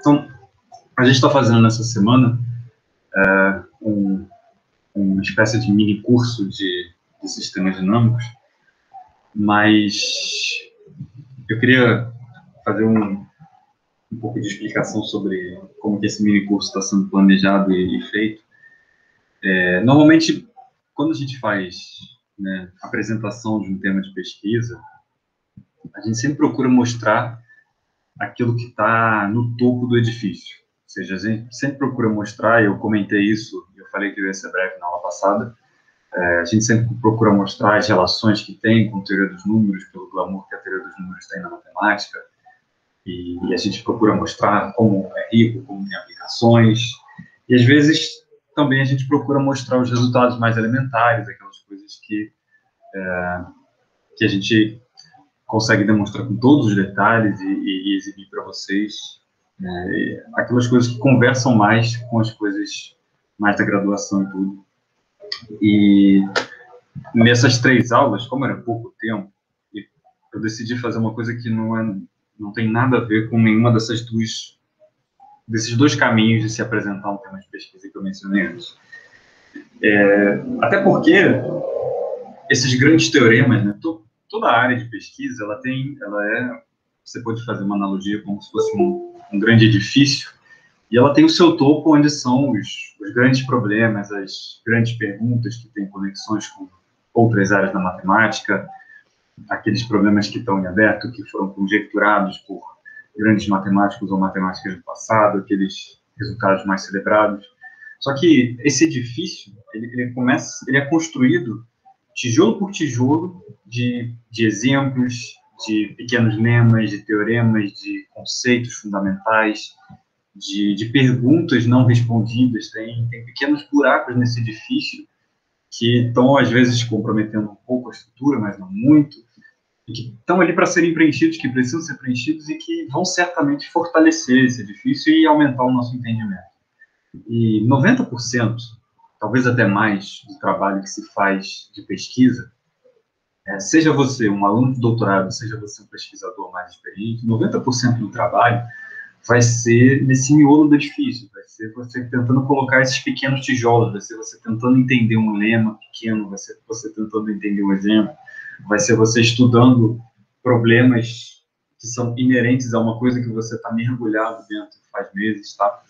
Então, a gente está fazendo nessa semana uma espécie de mini curso de sistemas dinâmicos, mas eu queria fazer um pouco de explicação sobre como que esse mini curso está sendo planejado e feito. Normalmente, quando a gente faz, né, apresentação de um tema de pesquisa, a gente sempre procura mostrar aquilo que está no topo do edifício. Ou seja, a gente sempre procura mostrar, eu comentei isso, eu falei que eu ia ser breve na aula passada, a gente sempre procura mostrar as relações que tem com a teoria dos números, pelo glamour que a teoria dos números tem na matemática, e a gente procura mostrar como é rico, como tem aplicações, e às vezes também a gente procura mostrar os resultados mais elementares, aquelas coisas que a gente consegue demonstrar com todos os detalhes e exibir para vocês, aquelas coisas que conversam mais com as coisas mais da graduação e tudo. E nessas 3 aulas, como era pouco tempo, eu decidi fazer uma coisa que não tem nada a ver com nenhuma desses 2 caminhos de se apresentar um tema de pesquisa que eu mencionei antes. Até porque esses grandes teoremas, né, toda a área de pesquisa, você pode fazer uma analogia como se fosse um grande edifício, e ela tem o seu topo onde são os grandes problemas, as grandes perguntas que têm conexões com outras áreas da matemática, aqueles problemas que estão em aberto, que foram conjecturados por grandes matemáticos ou matemáticas do passado, aqueles resultados mais celebrados. Só que esse edifício, ele é construído tijolo por tijolo de exemplos, de pequenos lemas, de teoremas, de conceitos fundamentais, de perguntas não respondidas. Tem pequenos buracos nesse edifício que estão, às vezes, comprometendo um pouco a estrutura, mas não muito, e que estão ali para serem preenchidos, que precisam ser preenchidos e que vão certamente fortalecer esse edifício e aumentar o nosso entendimento. E 90%, talvez até mais, do trabalho que se faz de pesquisa, seja você um aluno de doutorado, seja você um pesquisador mais experiente, 90% do trabalho vai ser nesse miolo do edifício, vai ser você tentando colocar esses pequenos tijolos, vai ser você tentando entender um lema pequeno, vai ser você tentando entender um exemplo, vai ser você estudando problemas que são inerentes a uma coisa que você está mergulhado dentro faz meses, tá?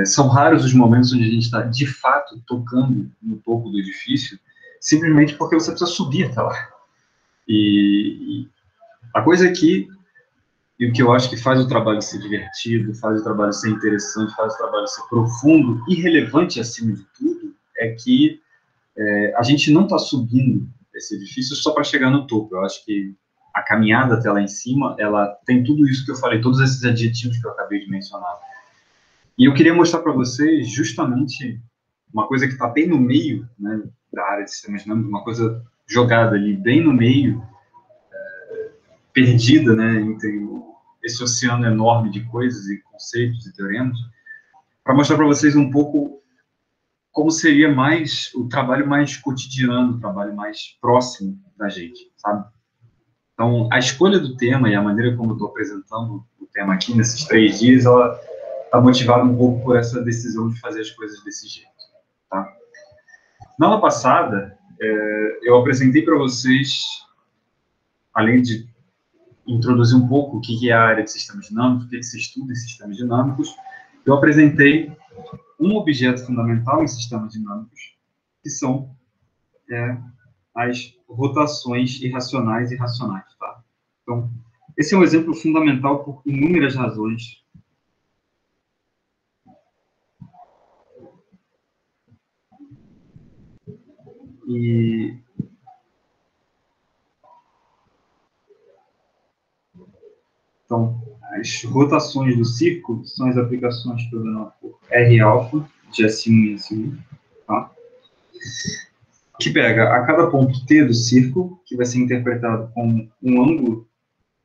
São raros os momentos onde a gente está, de fato, tocando no topo do edifício, simplesmente porque você precisa subir até lá. E a coisa aqui, e o que eu acho que faz o trabalho ser divertido, faz o trabalho ser interessante, faz o trabalho ser profundo e relevante acima de tudo, é que a gente não está subindo esse edifício só para chegar no topo. Eu acho que a caminhada até lá em cima, ela tem tudo isso que eu falei, todos esses adjetivos que eu acabei de mencionar. E eu queria mostrar para vocês justamente uma coisa que está bem no meio, né, da área de sistemas dinâmicos, uma coisa jogada ali bem no meio, perdida, né, entre esse oceano enorme de coisas e conceitos e teoremas, para mostrar para vocês um pouco como seria mais o trabalho mais cotidiano, o trabalho mais próximo da gente, sabe? Então, a escolha do tema e a maneira como eu estou apresentando o tema aqui nesses 3 dias, ela está motivada um pouco por essa decisão de fazer as coisas desse jeito, tá? Na aula passada, eu apresentei para vocês, além de introduzir um pouco o que é a área de sistemas dinâmicos, o que se estuda em sistemas dinâmicos, eu apresentei um objeto fundamental em sistemas dinâmicos, que são as rotações irracionais e racionais, tá? Então, esse é um exemplo fundamental por inúmeras razões. Então, as rotações do círculo são as aplicações que eu denoto por R-alfa, de S1 e S1, tá? Que pega a cada ponto T do círculo, que vai ser interpretado como um ângulo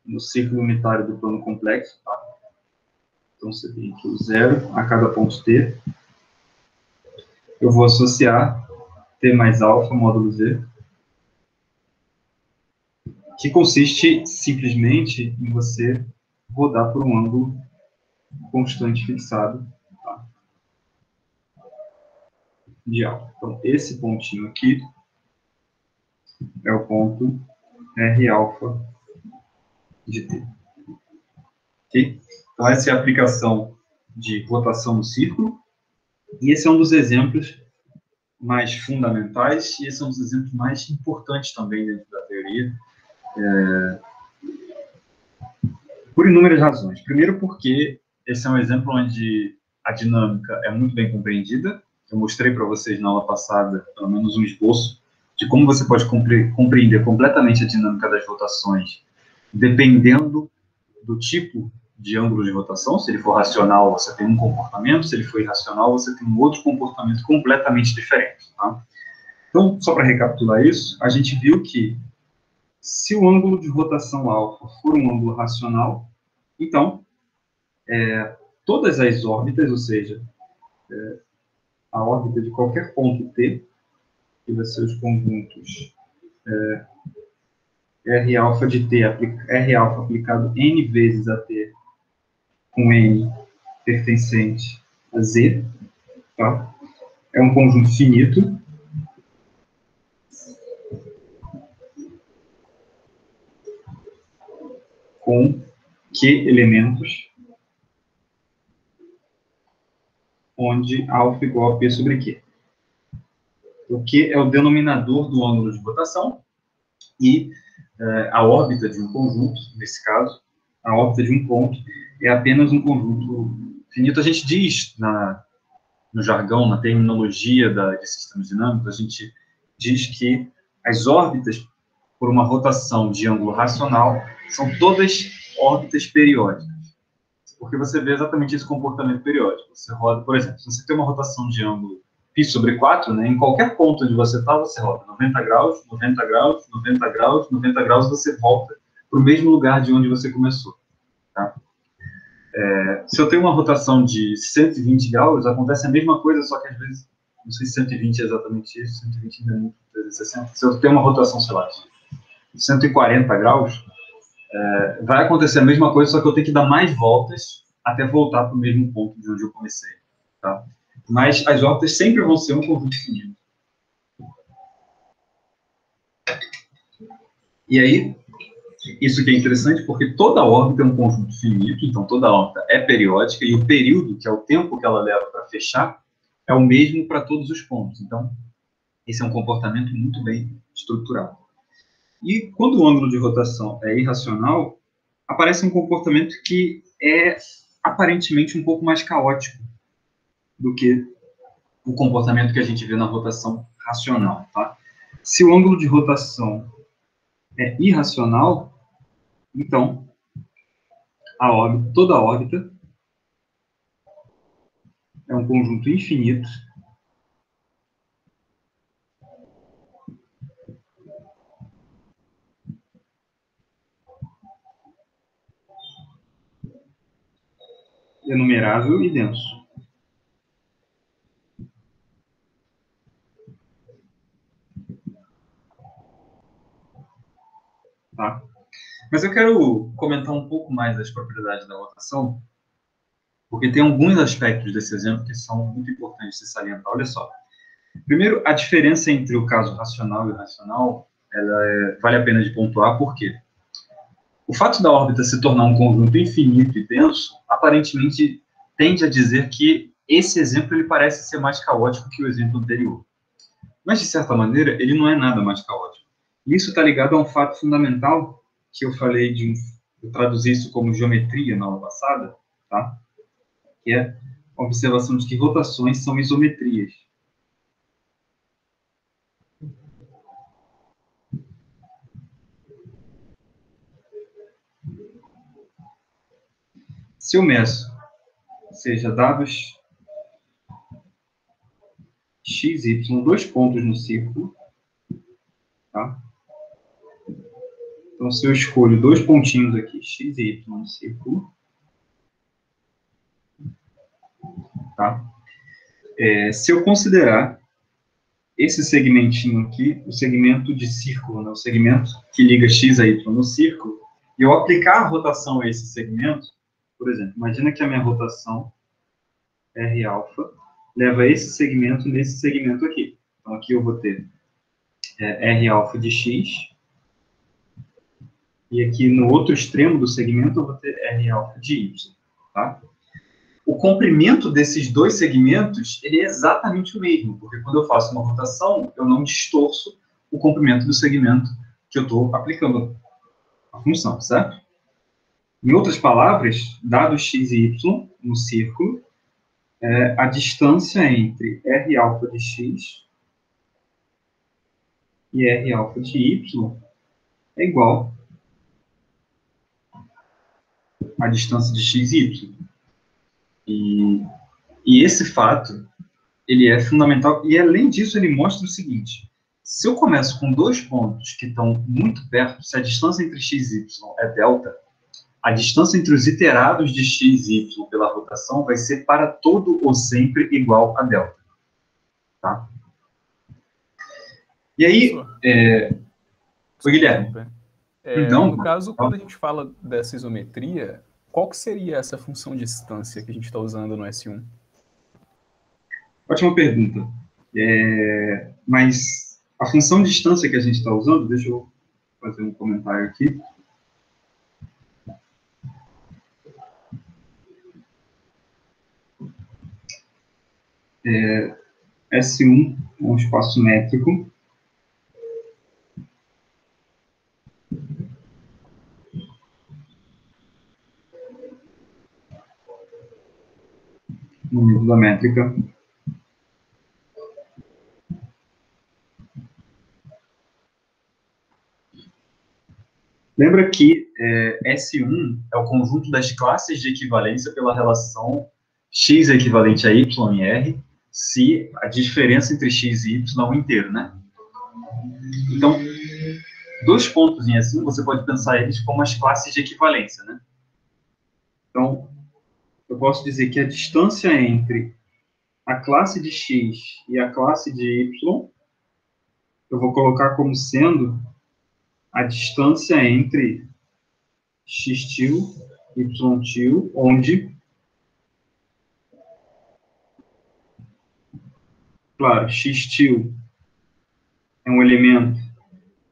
no círculo unitário do plano complexo, tá? Então, você tem aqui o 0 a cada ponto T. Eu vou associar T mais alfa módulo Z, que consiste simplesmente em você rodar por um ângulo constante fixado, tá, de alfa. Então, esse pontinho aqui é o ponto R alfa de t. Okay? Então, essa é a aplicação de rotação no círculo, e esse é um dos exemplos mais fundamentais, e esse é um dos exemplos mais importantes também dentro da teoria, por inúmeras razões. Primeiro porque esse é um exemplo onde a dinâmica é muito bem compreendida. Eu mostrei para vocês na aula passada, pelo menos um esboço, de como você pode compreender completamente a dinâmica das rotações, dependendo do tipo de ângulo de rotação. Se ele for racional, você tem um comportamento; se ele for irracional, você tem um outro comportamento completamente diferente. Tá? Então, só para recapitular isso, a gente viu que se o ângulo de rotação alfa for um ângulo racional, então, todas as órbitas, ou seja, a órbita de qualquer ponto t, que vai ser os conjuntos R alfa de t, R alfa aplicado n vezes a t, com n pertencente a z, tá? É um conjunto finito, com q elementos, onde alfa igual a p sobre q. O q é o denominador do ângulo de rotação, e a órbita de um conjunto, nesse caso, a órbita de um ponto, é apenas um conjunto finito. A gente diz, no jargão, na terminologia de sistemas dinâmicos, a gente diz que as órbitas, por uma rotação de ângulo racional, são todas órbitas periódicas. Porque você vê exatamente esse comportamento periódico. Você roda, por exemplo, se você tem uma rotação de ângulo π sobre 4, né, em qualquer ponto onde você está, você roda 90 graus, 90 graus, 90 graus, 90 graus, você volta para o mesmo lugar de onde você começou. Tá? Se eu tenho uma rotação de 120 graus, acontece a mesma coisa, só que às vezes, não sei se 120 é exatamente isso, 120 ainda é muito, 360. Se eu tenho uma rotação, sei lá, de 140 graus, vai acontecer a mesma coisa, só que eu tenho que dar mais voltas até voltar para o mesmo ponto de onde eu comecei. Tá? Mas as órbitas sempre vão ser um conjunto finito. E aí, isso que é interessante, porque toda órbita é um conjunto finito, então toda órbita é periódica, e o período, que é o tempo que ela leva para fechar, é o mesmo para todos os pontos. Então, esse é um comportamento muito bem estruturado. E quando o ângulo de rotação é irracional, aparece um comportamento que é aparentemente um pouco mais caótico do que o comportamento que a gente vê na rotação racional. Tá? Se o ângulo de rotação é irracional, então toda a órbita é um conjunto infinito enumerável e denso. Tá? Mas eu quero comentar um pouco mais das propriedades da rotação, porque tem alguns aspectos desse exemplo que são muito importantes de salientar. Olha só. Primeiro, a diferença entre o caso racional e irracional, vale a pena de pontuar, por quê? O fato da órbita se tornar um conjunto infinito e denso, aparentemente tende a dizer que esse exemplo ele parece ser mais caótico que o exemplo anterior. Mas, de certa maneira, ele não é nada mais caótico. E isso está ligado a um fato fundamental que eu falei eu traduzi isso como geometria na aula passada, tá? Que é a observação de que rotações são isometrias. Se eu meço, seja dados x, y, 2 pontos no círculo, tá? Então, se eu escolho 2 pontinhos aqui, x e y no círculo, tá? Se eu considerar esse segmentinho aqui, o segmento de círculo, né? O segmento que liga x a y no círculo, e eu aplicar a rotação a esse segmento, Por exemplo, imagina que a minha rotação R alfa leva esse segmento nesse segmento aqui. Então, aqui eu vou ter R alfa de X, e aqui no outro extremo do segmento eu vou ter R alfa de Y, tá? O comprimento desses dois segmentos, ele é exatamente o mesmo, porque quando eu faço uma rotação, eu não distorço o comprimento do segmento que eu estou aplicando a função, certo? Em outras palavras, dado x e y no círculo, a distância entre R alfa de x e R alfa de y é igual à distância de x e y. E esse fato, ele é fundamental, e além disso ele mostra o seguinte: se eu começo com dois pontos que estão muito perto, se a distância entre x e y é delta, a distância entre os iterados de x e y pela rotação vai ser para todo ou sempre igual a delta. Tá? E aí, Oi, Guilherme. No caso, quando a gente fala dessa isometria, qual que seria essa função de distância que a gente está usando no S1? Ótima pergunta. Mas a função de distância que a gente está usando, deixa eu fazer um comentário aqui. S1 é um espaço métrico. No nível da métrica. Lembra que S1 é o conjunto das classes de equivalência pela relação x é equivalente a y em R, se a diferença entre x e y é um inteiro, né? Então, dois pontos em S1, você pode pensar eles como as classes de equivalência, né? Então, eu posso dizer que a distância entre a classe de x e a classe de y, eu vou colocar como sendo a distância entre x tio, y tio, onde, claro, x tio é um elemento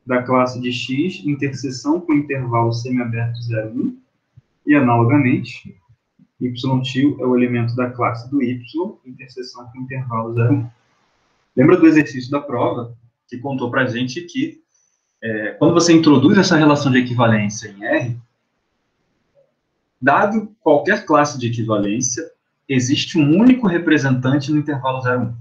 da classe de x, interseção com intervalo semiaberto 0, 1, e analogamente, y tio é o elemento da classe do y, interseção com intervalo 0, 1. Lembra do exercício da prova, que contou para a gente que quando você introduz essa relação de equivalência em R, dado qualquer classe de equivalência, existe um único representante no intervalo 0, 1.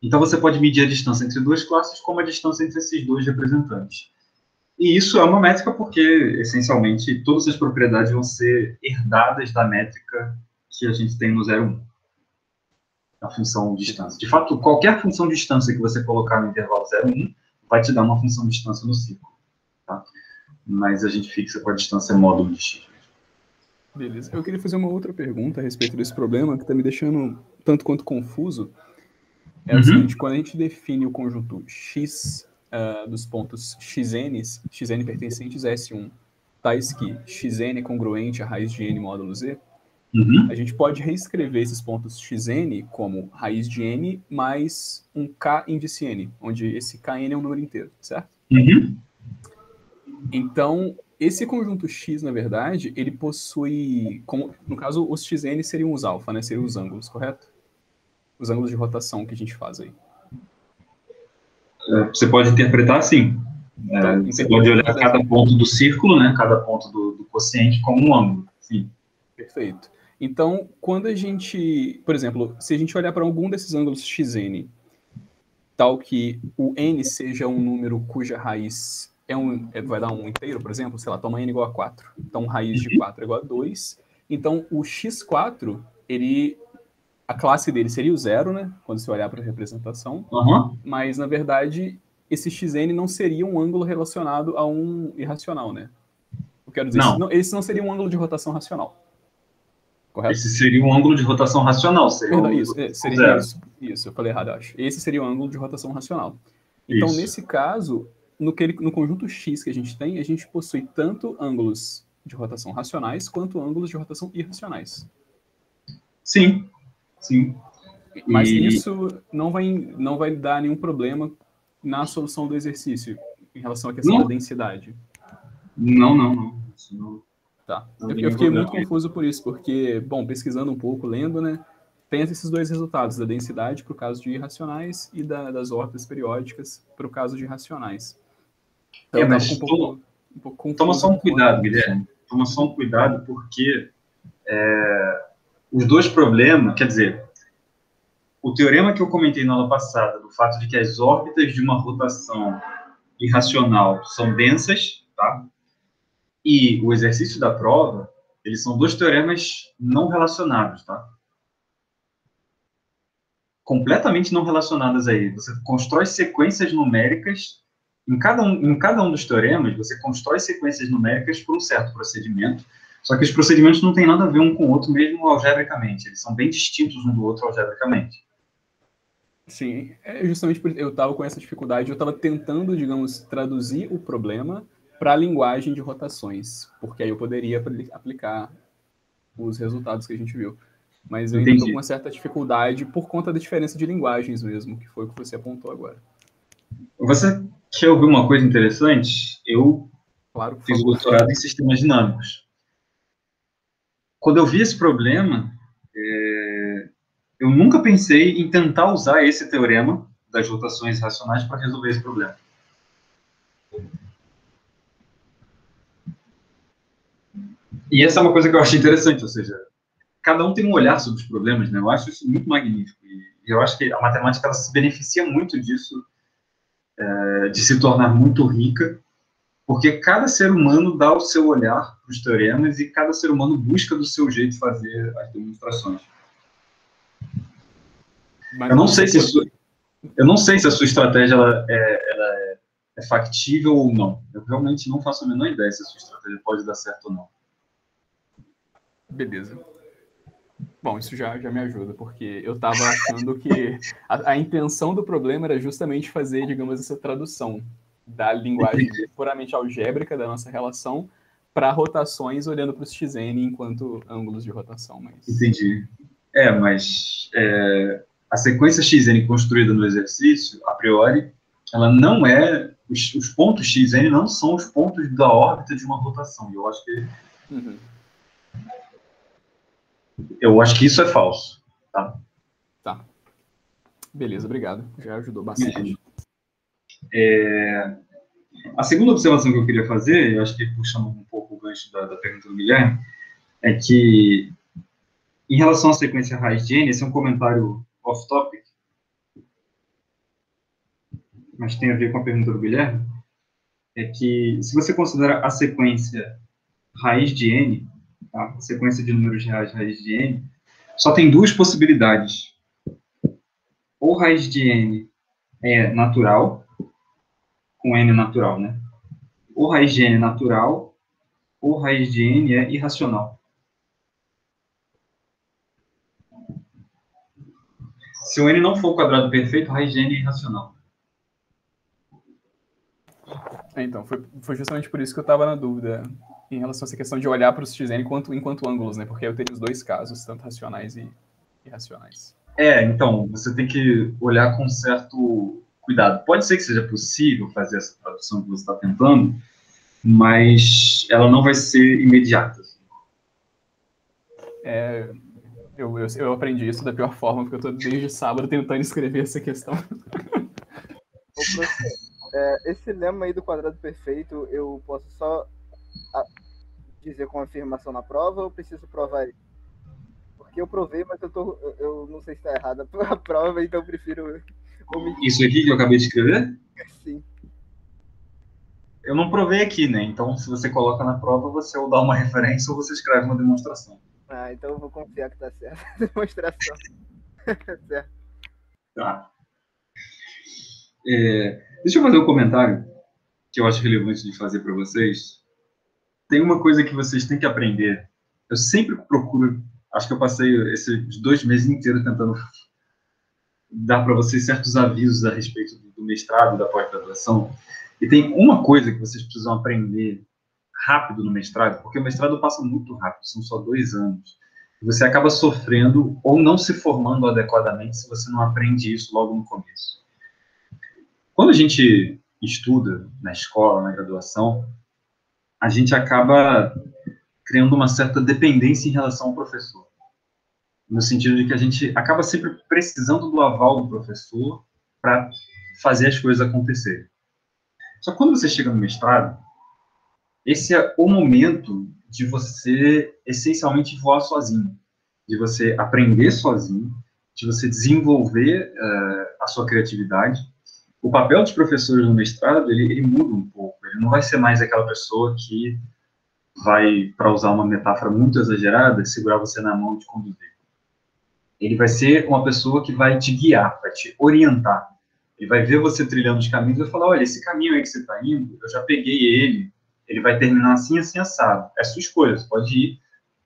Então, você pode medir a distância entre duas classes como a distância entre esses dois representantes. E isso é uma métrica porque, essencialmente, todas as propriedades vão ser herdadas da métrica que a gente tem no 0, 1. A função de distância. De fato, qualquer função de distância que você colocar no intervalo 0, 1 vai te dar uma função de distância no ciclo. Tá? Mas a gente fixa com a distância módulo de x. Beleza. Eu queria fazer uma outra pergunta a respeito desse problema, que está me deixando tanto quanto confuso. É o seguinte: quando a gente define o conjunto x dos pontos xn pertencentes a S1, tais que xn é congruente à raiz de n módulo z, a gente pode reescrever esses pontos xn como raiz de n mais um k índice n, onde esse kn é um número inteiro, certo? Então, esse conjunto x, na verdade, ele possui, no caso, os xn seriam os alfa, né? Seriam os ângulos, correto? Os ângulos de rotação que a gente faz aí. Você pode interpretar assim. Então, você pode olhar cada ponto do círculo, né? Cada ponto do quociente como um ângulo. Sim. Perfeito. Então, quando a gente, por exemplo, se a gente olhar para algum desses ângulos xn, tal que o n seja um número cuja raiz vai dar um inteiro, por exemplo, sei lá, toma n igual a 4. Então, raiz de 4 é igual a 2. Então, o x4, a classe dele seria o 0, né? Quando você olhar para a representação. Mas, na verdade, esse xn não seria um ângulo relacionado a um irracional, né? Eu quero dizer, esse não seria um ângulo de rotação racional. Correto? Esse seria um ângulo de rotação racional. Seria isso, eu falei errado, acho. Esse seria o ângulo de rotação racional. Então, nesse caso, no conjunto x que a gente tem, a gente possui tanto ângulos de rotação racionais quanto ângulos de rotação irracionais. Sim, sim. Mas isso não vai dar nenhum problema na solução do exercício em relação à questão da densidade. Não. Tá. Eu fiquei muito confuso por isso, porque, bom, pesquisando um pouco, lendo, né, tem esses dois resultados, da densidade para o caso de irracionais e das órbitas periódicas para o caso de racionais. Então, eu mas um pouco confuso. Toma só um cuidado, Guilherme. Toma só um cuidado, porque os dois problemas, quer dizer, o teorema que eu comentei na aula passada, do fato de que as órbitas de uma rotação irracional são densas, tá? E o exercício da prova, eles são dois teoremas não relacionados, tá? Completamente não relacionadas aí. Você constrói sequências numéricas, em cada um dos teoremas, você constrói sequências numéricas por um certo procedimento, só que os procedimentos não têm nada a ver um com o outro, mesmo algebricamente. Eles são bem distintos um do outro algebricamente. Sim, justamente porque eu estava com essa dificuldade, eu estava tentando, digamos, traduzir o problema para a linguagem de rotações, porque aí eu poderia aplicar os resultados que a gente viu. Mas eu ainda estou com uma certa dificuldade por conta da diferença de linguagens mesmo, que foi o que você apontou agora. Você quer ouvir uma coisa interessante? Eu fiz o doutorado em sistemas dinâmicos. Quando eu vi esse problema, eu nunca pensei em tentar usar esse teorema das rotações racionais para resolver esse problema. E essa é uma coisa que eu acho interessante, ou seja, cada um tem um olhar sobre os problemas, né? Eu acho isso muito magnífico. E eu acho que a matemática ela se beneficia muito disso, de se tornar muito rica, porque cada ser humano dá o seu olhar para os teoremas e cada ser humano busca do seu jeito fazer as demonstrações. Mas eu não sei se a sua estratégia ela é factível ou não. Eu realmente não faço a menor ideia se a sua estratégia pode dar certo ou não. Beleza. Bom, isso já me ajuda, porque eu estava achando que a intenção do problema era justamente fazer, digamos, essa tradução da linguagem puramente algébrica da nossa relação para rotações olhando para os xn enquanto ângulos de rotação. Mas... Entendi. Mas a sequência xn construída no exercício, a priori, ela não é... Os pontos xn não são os pontos da órbita de uma rotação. Eu acho que... Uhum. Eu acho que isso é falso, tá? Tá. Beleza, obrigado. Já ajudou bastante. A segunda observação que eu queria fazer, eu acho que puxando um pouco o gancho da pergunta do Guilherme, é que, em relação à sequência raiz de n, esse é um comentário off-topic, mas tem a ver com a pergunta do Guilherme, é que, se você considera a sequência raiz de n, tá? A sequência de números reais raiz de n, só tem duas possibilidades. Ou raiz de n é natural, com n natural, né? Ou raiz de n é natural, ou raiz de n é irracional. Se o n não for o quadrado perfeito, a raiz de n é irracional. Então, foi justamente por isso que eu estava na dúvida em relação a essa questão de olhar para os xn enquanto ângulos, né? Porque eu teria os dois casos, tanto racionais e irracionais. Então, você tem que olhar com certo cuidado. Pode ser que seja possível fazer essa tradução que você está tentando, mas ela não vai ser imediata. Eu aprendi isso da pior forma, porque eu estou desde sábado tentando escrever essa questão. Ô, professor, esse lema aí do quadrado perfeito, eu posso só dizer com afirmação na prova ou preciso provar isso? Porque eu provei, mas eu não sei se está errada a prova, então eu prefiro omitir. Isso aqui que eu acabei de escrever? Sim. Eu não provei aqui, né? Então, se você coloca na prova, você ou dá uma referência ou você escreve uma demonstração. Então eu vou confiar que tá certo a demonstração. Certo. Tá. Deixa eu fazer um comentário que eu acho relevante de fazer para vocês. Tem uma coisa que vocês têm que aprender. Eu sempre procuro... Acho que eu passei esses 2 meses inteiros tentando dar para vocês certos avisos a respeito do mestrado e da pós-graduação. E tem uma coisa que vocês precisam aprender rápido no mestrado, porque o mestrado passa muito rápido, são só 2 anos. Você acaba sofrendo ou não se formando adequadamente se você não aprende isso logo no começo. Quando a gente estuda na escola, na graduação, a gente acaba criando uma certa dependência em relação ao professor. No sentido de que a gente acaba sempre precisando do aval do professor para fazer as coisas acontecerem. Só que quando você chega no mestrado, esse é o momento de você, essencialmente, voar sozinho, de você aprender sozinho, de você desenvolver a sua criatividade. O papel dos professores no mestrado, ele muda um pouco. Ele não vai ser mais aquela pessoa que vai, para usar uma metáfora muito exagerada, segurar você na mão e te conduzir. Ele vai ser uma pessoa que vai te guiar, vai te orientar. Ele vai ver você trilhando os caminhos e vai falar, olha, esse caminho aí que você está indo, eu já peguei ele vai terminar assim, assim, assado. É sua escolha, você pode ir,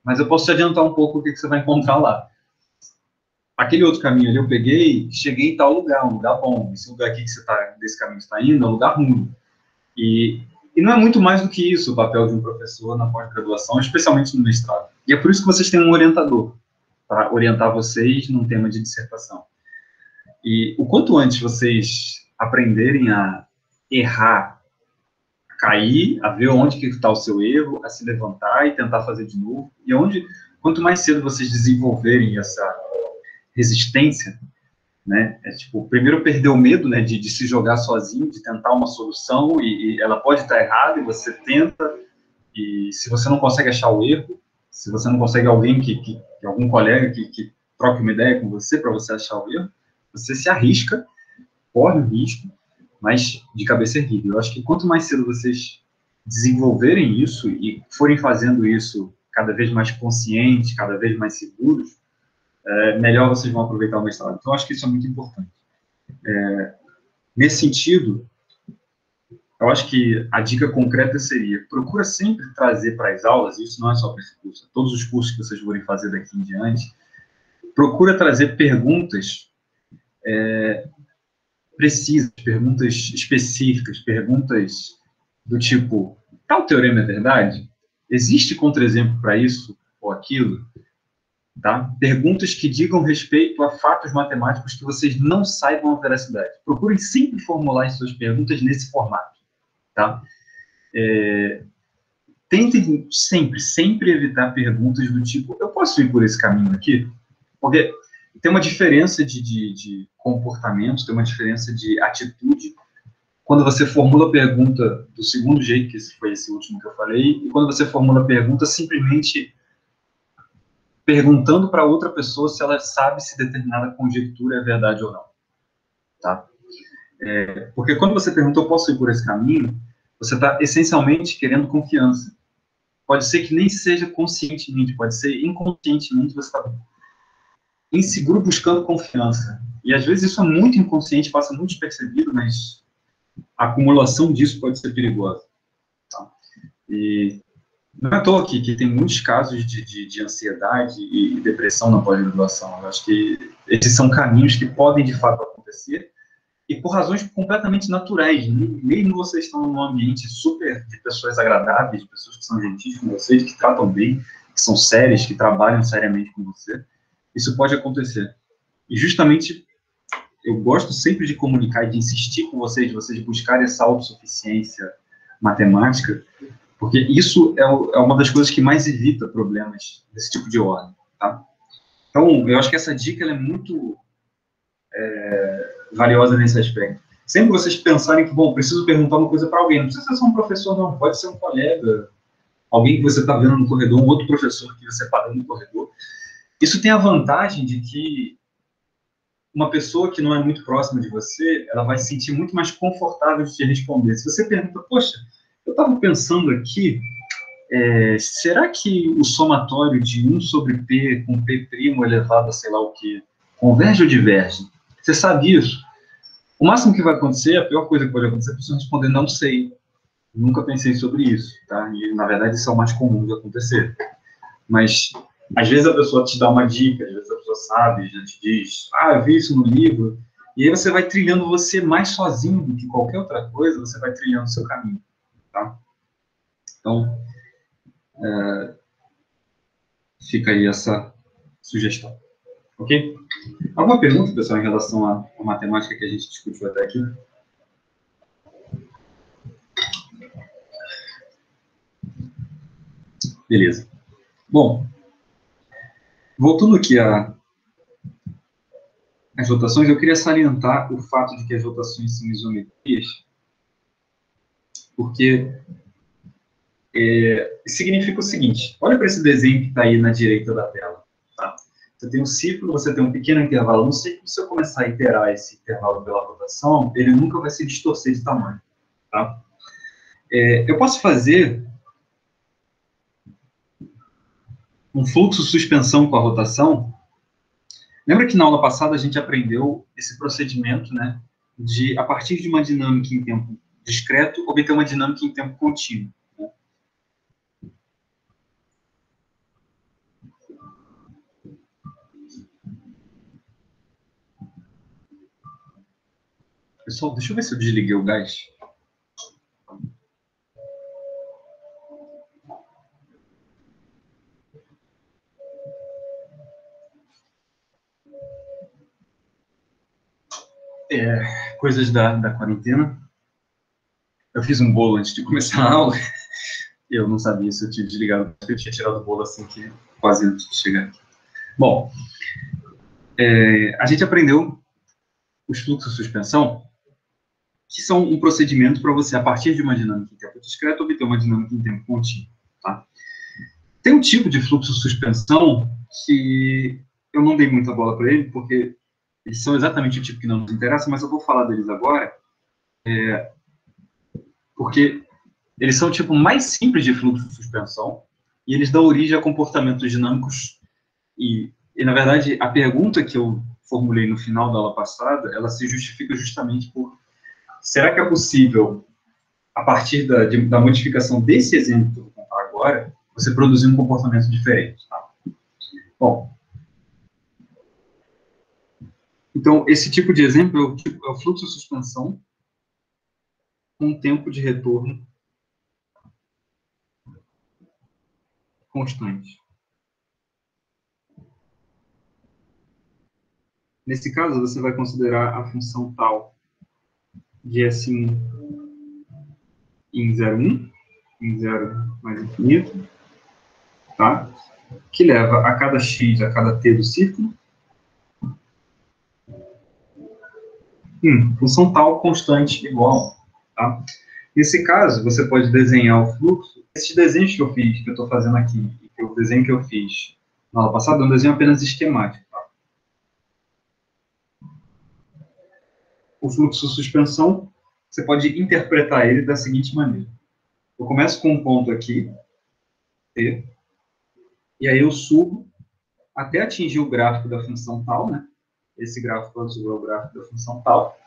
mas eu posso te adiantar um pouco o que você vai encontrar lá. Aquele outro caminho ali eu peguei, cheguei em tal lugar, um lugar bom. Esse lugar aqui que você tá, desse caminho que você está indo, é um lugar ruim. E não é muito mais do que isso o papel de um professor na pós-graduação, especialmente no mestrado. E é por isso que vocês têm um orientador, para orientar vocês num tema de dissertação. E o quanto antes vocês aprenderem a errar, a cair, a ver onde que está o seu erro, a se levantar e tentar fazer de novo, e quanto mais cedo vocês desenvolverem essa resistência, né, primeiro perder o medo, né, de se jogar sozinho, de tentar uma solução, e ela pode estar errada, e você tenta, e se você não consegue achar o erro, se você não consegue alguém algum colega que troque uma ideia com você para você achar o erro, você se arrisca, corre o risco, mas de cabeça erguida. Eu acho que quanto mais cedo vocês desenvolverem isso e forem fazendo isso cada vez mais conscientes, cada vez mais seguros, melhor vocês vão aproveitar o mestrado. Então, eu acho que isso é muito importante. Nesse sentido, eu acho que a dica concreta seria, procura sempre trazer para as aulas, isso não é só para esse curso, todos os cursos que vocês forem fazer daqui em diante, procura trazer perguntas precisas, perguntas específicas, perguntas do tipo, tal teorema é verdade? Existe contra-exemplo para isso ou aquilo? Tá? Perguntas que digam respeito a fatos matemáticos que vocês não saibam a veracidade. Procurem sempre formular as suas perguntas nesse formato. Tá? Tentem sempre evitar perguntas do tipo, eu posso ir por esse caminho aqui? Porque tem uma diferença de comportamento, tem uma diferença de atitude quando você formula a pergunta do segundo jeito, que foi esse último que eu falei, e quando você formula a pergunta simplesmente perguntando para outra pessoa se ela sabe se determinada conjectura é verdade ou não. Tá? Porque quando você pergunta, eu posso ir por esse caminho, você está essencialmente querendo confiança. Pode ser que nem seja conscientemente, pode ser inconscientemente você está inseguro buscando confiança. E às vezes isso é muito inconsciente, passa muito despercebido, mas a acumulação disso pode ser perigosa. Tá? E não é à toa que tem muitos casos de ansiedade e depressão na pós-graduação. Eu acho que esses são caminhos que podem, de fato, acontecer, e por razões completamente naturais. Mesmo vocês estão num ambiente super de pessoas agradáveis, de pessoas que são gentis com vocês, que tratam bem, que são sérias, que trabalham seriamente com você, isso pode acontecer. E justamente, eu gosto sempre de comunicar e de insistir com vocês, de vocês buscarem essa autossuficiência matemática, porque isso é uma das coisas que mais evita problemas desse tipo de ordem, tá? Então, eu acho que essa dica ela é muito valiosa nesse aspecto. Sempre vocês pensarem que, bom, preciso perguntar uma coisa para alguém, não precisa ser só um professor, não, pode ser um colega, alguém que você está vendo no corredor, um outro professor que você está vendo no corredor. Isso tem a vantagem de que uma pessoa que não é muito próxima de você, ela vai se sentir muito mais confortável de te responder. Se você pergunta, poxa, eu estava pensando aqui, será que o somatório de 1 sobre P com P' elevado a sei lá o quê, converge ou diverge? Você sabe isso? O máximo que vai acontecer, a pior coisa que pode acontecer, é a pessoa responder, não sei, nunca pensei sobre isso, tá? E, na verdade, isso é o mais comum de acontecer. Mas, às vezes, a pessoa te dá uma dica, às vezes a pessoa sabe, já te diz, eu vi isso no livro, e aí você vai trilhando você mais sozinho do que qualquer outra coisa, você vai trilhando o seu caminho, tá? Então, fica aí essa sugestão. Ok? Alguma pergunta, pessoal, em relação à matemática que a gente discutiu até aqui? Beleza. Bom, voltando aqui às rotações, eu queria salientar o fato de que as rotações são isometrias, porque significa o seguinte: olha para esse desenho que está aí na direita da tela. Tá? Você tem um círculo, você tem um pequeno intervalo no círculo. Se eu começar a iterar esse intervalo pela rotação, ele nunca vai se distorcer de tamanho. Tá? Eu posso fazer um fluxo suspensão com a rotação. Lembra que na aula passada a gente aprendeu esse procedimento, né, de, a partir de uma dinâmica em tempo discreto, obter uma dinâmica em tempo contínuo. Né? Pessoal, deixa eu ver se eu desliguei o gás. Coisas da quarentena. Eu fiz um bolo antes de começar a aula. Eu não sabia se eu tinha desligado. Eu tinha tirado o bolo assim que quase antes de chegar aqui. Bom, a gente aprendeu os fluxos de suspensão, que são um procedimento para você, a partir de uma dinâmica em tempo discreto, obter uma dinâmica em tempo contínuo. Tá? Tem um tipo de fluxo de suspensão que eu não dei muita bola para ele, porque eles são exatamente o tipo que não nos interessa, mas eu vou falar deles agora, porque eles são o tipo mais simples de fluxo de suspensão, e eles dão origem a comportamentos dinâmicos, e na verdade, a pergunta que eu formulei no final da aula passada, ela se justifica justamente por: será que é possível, a partir da modificação desse exemplo que eu vou contar agora, você produzir um comportamento diferente? Tá? Bom, então, esse tipo de exemplo é o fluxo de suspensão com tempo de retorno constante. Nesse caso, você vai considerar a função tal de S1 em 0,1, em 0 mais infinito, tá? Que leva a cada x, a cada t do círculo, função tal constante igual. Tá? Nesse caso, você pode desenhar o fluxo. Esses desenhos que eu fiz, que eu estou fazendo aqui, e o desenho que eu fiz na aula passada, é um desenho apenas esquemático. Tá? O fluxo de suspensão, você pode interpretar ele da seguinte maneira. Eu começo com um ponto aqui, T, e aí eu subo até atingir o gráfico da função tal, né? Esse gráfico azul é o gráfico da função tal.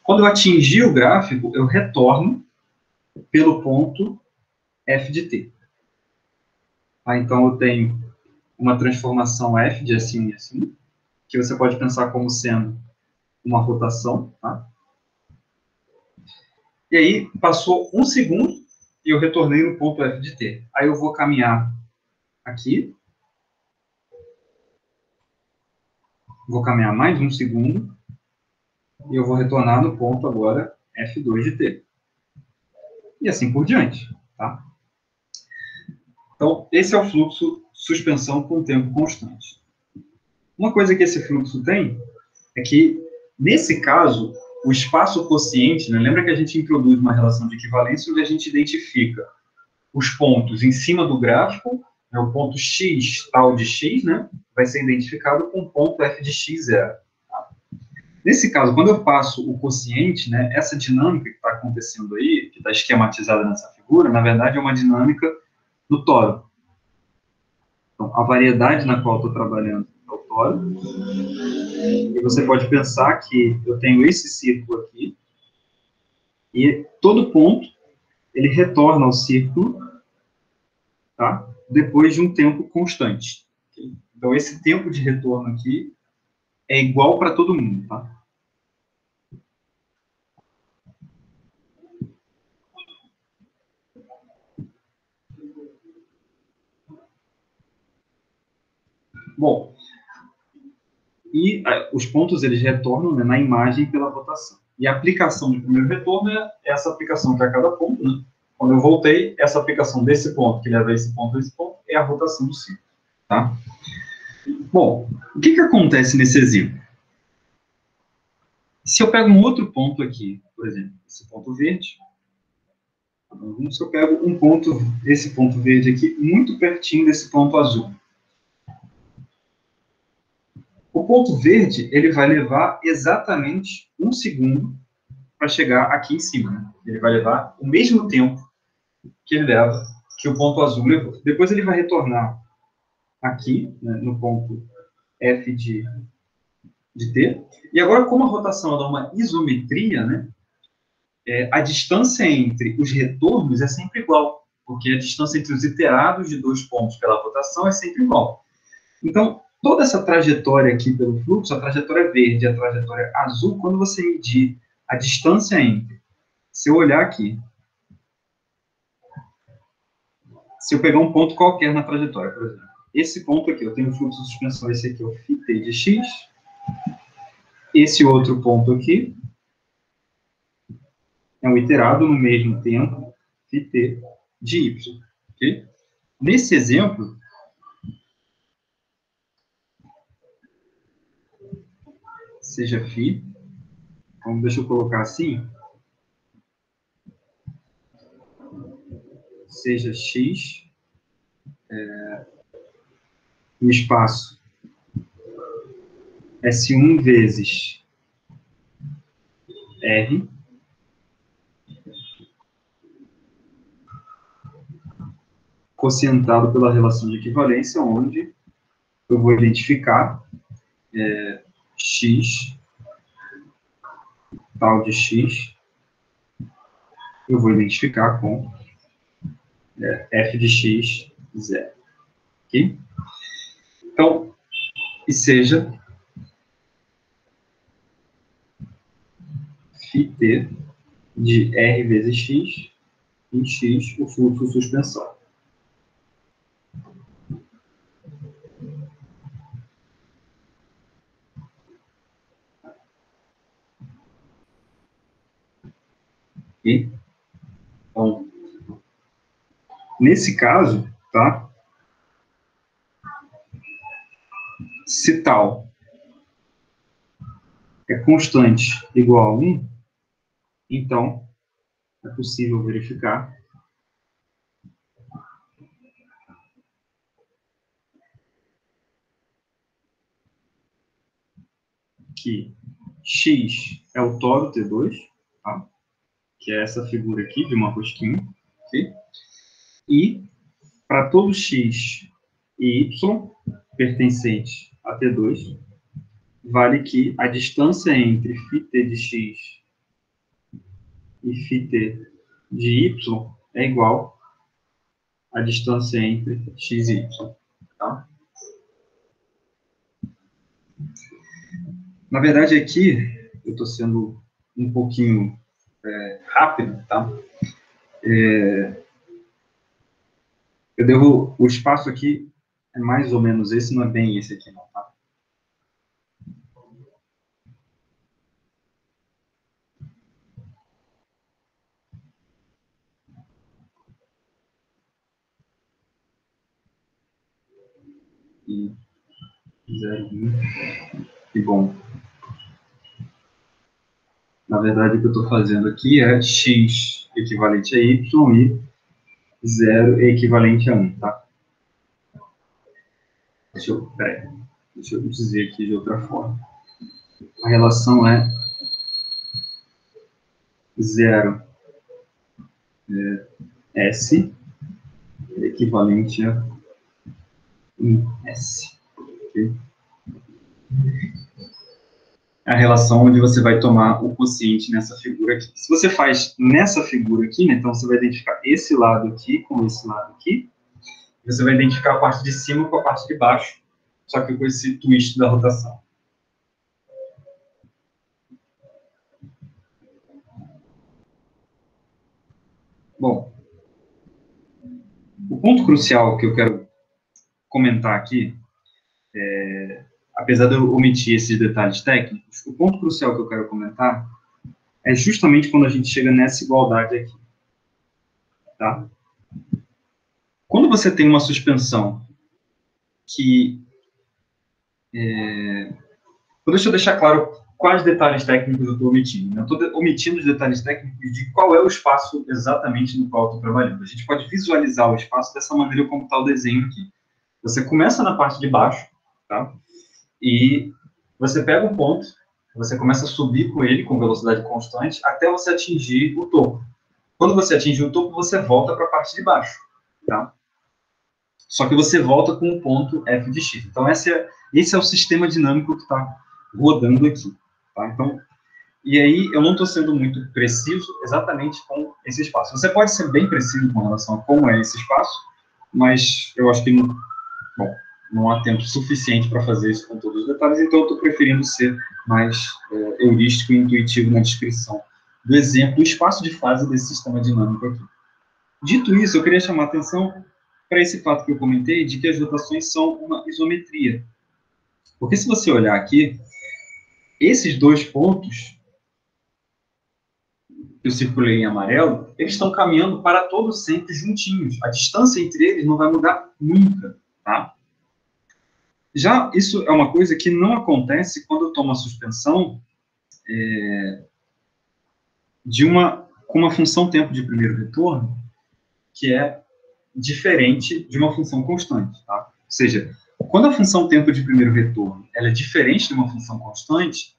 Quando eu atingir o gráfico, eu retorno pelo ponto f de t. Tá? Então, eu tenho uma transformação f de S1 em S1, que você pode pensar como sendo uma rotação. Tá? E aí, passou 1 segundo e eu retornei no ponto f de t. Aí eu vou caminhar aqui. Vou caminhar mais 1 segundo. E eu vou retornar no ponto agora f2 de t. E assim por diante. Tá? Então, esse é o fluxo suspensão com tempo constante. Uma coisa que esse fluxo tem é que, nesse caso, o espaço quociente, né, lembra que a gente introduz uma relação de equivalência onde a gente identifica os pontos em cima do gráfico, né, o ponto x, tal de x, né, vai ser identificado com o ponto f de x0. Tá? Nesse caso, quando eu passo o quociente, né, essa dinâmica que está acontecendo aí, que está esquematizada nessa figura, na verdade é uma dinâmica do tórax. Então, a variedade na qual estou trabalhando é o tórax. E você pode pensar que eu tenho esse círculo aqui, e todo ponto, ele retorna ao círculo, tá? Depois de um tempo constante. Então, esse tempo de retorno aqui é igual para todo mundo, tá? Bom, e os pontos eles retornam, né, na imagem pela rotação. E a aplicação de primeiro retorno é essa aplicação para cada ponto, né? Quando eu voltei, essa aplicação desse ponto, que leva a esse ponto, é a rotação do ciclo, tá? Bom, o que acontece nesse exemplo? Se eu pego um outro ponto aqui, por exemplo, esse ponto verde, se eu pego um ponto, esse ponto verde aqui, muito pertinho desse ponto azul. O ponto verde, ele vai levar exatamente 1 segundo para chegar aqui em cima, né? Ele vai levar o mesmo tempo que ele leva, que o ponto azul levou. Depois ele vai retornar aqui, né, no ponto F de T. E agora, como a rotação dá uma isometria, né, a distância entre os retornos é sempre igual, porque a distância entre os iterados de 2 pontos pela rotação é sempre igual. Então, toda essa trajetória aqui pelo fluxo, a trajetória verde e a trajetória azul, quando você medir a distância entre, se eu olhar aqui, se eu pegar um ponto qualquer na trajetória, por exemplo, esse ponto aqui, eu tenho um fluxo de suspensão, esse aqui é o φt de x, esse outro ponto aqui é um iterado no mesmo tempo, φt de y. Okay? Nesse exemplo, seja φ, então deixa eu colocar assim, seja x, no espaço S1 vezes R, quocientado pela relação de equivalência, onde eu vou identificar x, tal de x, eu vou identificar com f de x, 0. Ok? Então, e seja φt de R vezes x, em x, o fluxo suspensório. Ok? Então, nesse caso, tá? Se tal é constante igual a 1, então é possível verificar que x é o toro T2, tá? Que é essa figura aqui de uma rosquinha, okay? E para todo x e y pertencente a T2, vale que a distância entre φt de x e φt de y é igual à distância entre x e y. Tá? Na verdade, aqui, eu estou sendo um pouquinho rápido, tá? O espaço aqui é mais ou menos esse, não é bem esse aqui, não, tá? E 0,1. Que bom. Na verdade, o que eu estou fazendo aqui é x equivalente a y e 0 é equivalente a 1, tá? Deixa eu dizer aqui de outra forma. A relação é 0 S equivalente a 1S. Okay? A relação onde você vai tomar o quociente nessa figura aqui. Se você faz nessa figura aqui, né, então você vai identificar esse lado aqui com esse lado aqui, você vai identificar a parte de cima com a parte de baixo, só que com esse twist da rotação. Bom, o ponto crucial que eu quero comentar aqui apesar de eu omitir esses detalhes técnicos, o ponto crucial que eu quero comentar é justamente quando a gente chega nessa igualdade aqui. Tá? Quando você tem uma suspensão que... Deixa eu deixar claro quais detalhes técnicos eu estou omitindo. Eu estou omitindo os detalhes técnicos de qual é o espaço exatamente no qual eu estou trabalhando. A gente pode visualizar o espaço dessa maneira como está o desenho aqui. Você começa na parte de baixo, tá? E você pega um ponto, você começa a subir com ele com velocidade constante até você atingir o topo. Quando você atingir o topo, você volta para a parte de baixo, tá? Só que você volta com um ponto f de x. Então, esse é o sistema dinâmico que está rodando aqui, tá? Então, e aí, eu não estou sendo muito preciso exatamente com esse espaço. Você pode ser bem preciso com relação a como é esse espaço, mas eu acho que não há tempo suficiente para fazer isso com todos os detalhes, então eu estou preferindo ser mais heurístico e intuitivo na descrição do exemplo, do espaço de fase desse sistema dinâmico aqui. Dito isso, eu queria chamar a atenção para esse fato que eu comentei, de que as rotações são uma isometria. Porque se você olhar aqui, esses dois pontos que eu circulei em amarelo, eles estão caminhando para todos sempre juntinhos. A distância entre eles não vai mudar nunca, tá? Já isso é uma coisa que não acontece quando eu tomo a suspensão com uma função tempo de primeiro retorno, que é diferente de uma função constante, tá? Ou seja, quando a função tempo de primeiro retorno ela é diferente de uma função constante,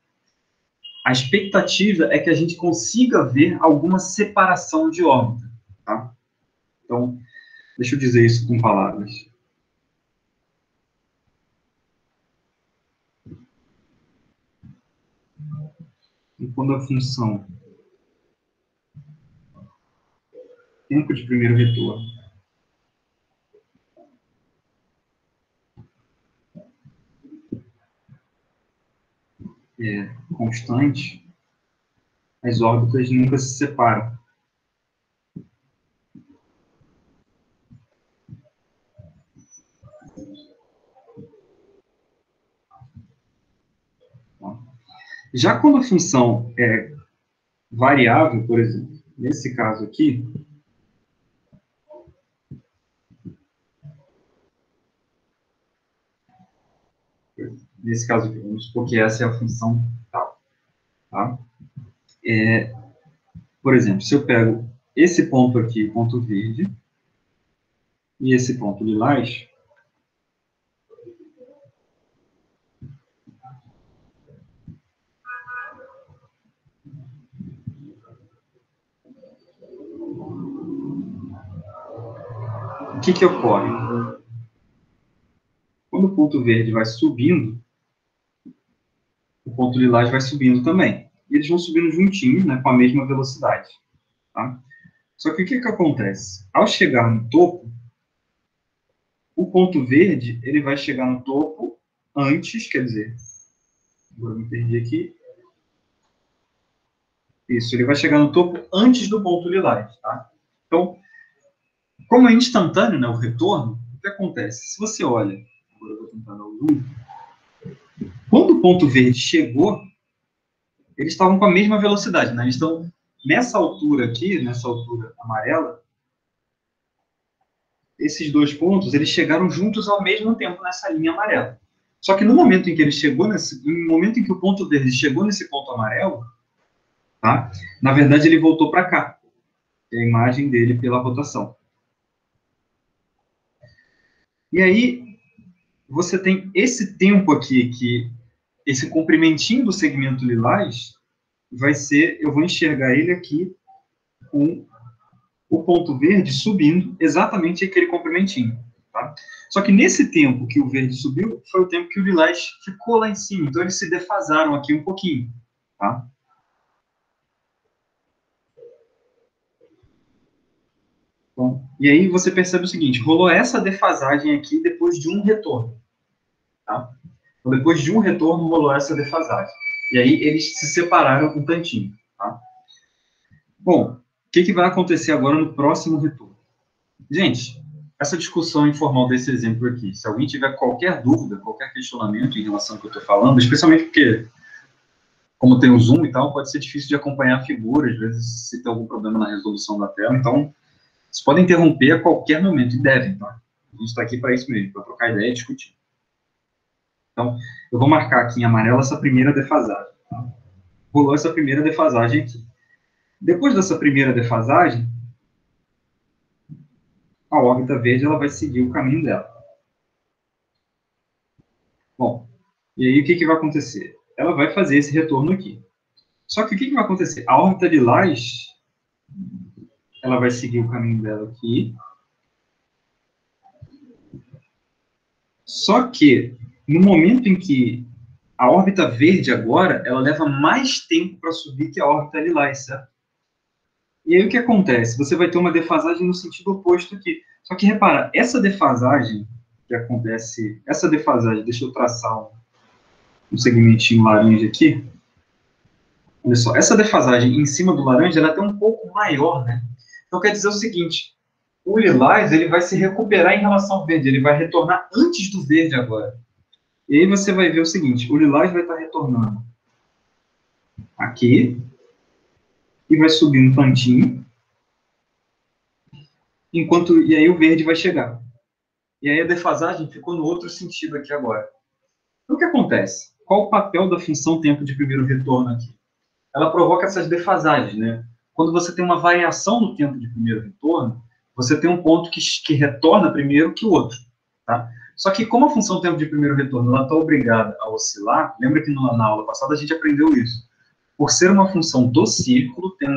a expectativa é que a gente consiga ver alguma separação de órbita, tá? Então, deixa eu dizer isso com palavras. E quando a função tempo de primeiro retorno é constante, as órbitas nunca se separam. Já quando a função é variável, por exemplo, nesse caso aqui, vamos supor que essa é a função tal, tá? Por exemplo, se eu pego esse ponto aqui, ponto verde, e esse ponto lilás, o que ocorre? Quando o ponto verde vai subindo, o ponto lilás vai subindo também. E eles vão subindo juntinhos, né, com a mesma velocidade. Tá? Só que o que acontece? Ao chegar no topo, o ponto verde ele vai chegar no topo antes, quer dizer, agora eu me perdi aqui. Isso, ele vai chegar no topo antes do ponto lilás. Tá? Então, como é instantâneo, né, o retorno, o que acontece? Se você olha, agora eu vou tentar dar o zoom. Quando o ponto verde chegou, eles estavam com a mesma velocidade, né? Eles estão nessa altura aqui, nessa altura amarela, esses dois pontos, eles chegaram juntos ao mesmo tempo nessa linha amarela. Só que no momento em que ele chegou no momento em que o ponto verde chegou nesse ponto amarelo, tá? Na verdade ele voltou para cá. É a imagem dele pela rotação. E aí você tem esse tempo aqui que esse comprimentinho do segmento lilás vai ser, eu vou enxergar ele aqui com o ponto verde subindo exatamente aquele comprimentinho. Tá? Só que nesse tempo que o verde subiu, foi o tempo que o lilás ficou lá em cima. Então, eles se defasaram aqui um pouquinho. Tá? Bom, e aí você percebe o seguinte, rolou essa defasagem aqui depois de um retorno. Tá? Então, depois de um retorno, rolou essa defasagem. E aí, eles se separaram um tantinho. Tá? Bom, o que vai acontecer agora no próximo retorno? Gente, essa discussão informal desse exemplo aqui, se alguém tiver qualquer dúvida, qualquer questionamento em relação ao que eu estou falando, especialmente porque, como tem o Zoom e tal, pode ser difícil de acompanhar a figura, às vezes se tem algum problema na resolução da tela, então, vocês podem interromper a qualquer momento, e devem, tá? A gente está aqui para isso mesmo, para trocar ideia e discutir. Então, eu vou marcar aqui em amarelo essa primeira defasagem. Tá? Rolou essa primeira defasagem aqui. Depois dessa primeira defasagem, a órbita verde ela vai seguir o caminho dela. Bom, e aí o que vai acontecer? Ela vai fazer esse retorno aqui. Só que o que vai acontecer? A órbita lilás, ela vai seguir o caminho dela aqui. Só que, no momento em que a órbita verde agora, ela leva mais tempo para subir que a órbita lilás, certo? E aí o que acontece? Você vai ter uma defasagem no sentido oposto aqui. Só que repara, essa defasagem que acontece, deixa eu traçar um segmentinho laranja aqui. Olha só, essa defasagem em cima do laranja, ela é até um pouco maior, né? Então quer dizer o seguinte, o lilás, ele vai se recuperar em relação ao verde, ele vai retornar antes do verde agora. E aí você vai ver o seguinte, o lilás vai estar retornando aqui, e vai subir um tantinho, e aí o verde vai chegar. E aí a defasagem ficou no outro sentido aqui agora. Então, o que acontece? Qual o papel da função tempo de primeiro retorno aqui? Ela provoca essas defasagens, né? Quando você tem uma variação no tempo de primeiro retorno, você tem um ponto que retorna primeiro que o outro, tá? Só que como a função tempo de primeiro retorno está obrigada a oscilar, lembra que na aula passada a gente aprendeu isso. Por ser uma função do círculo, tem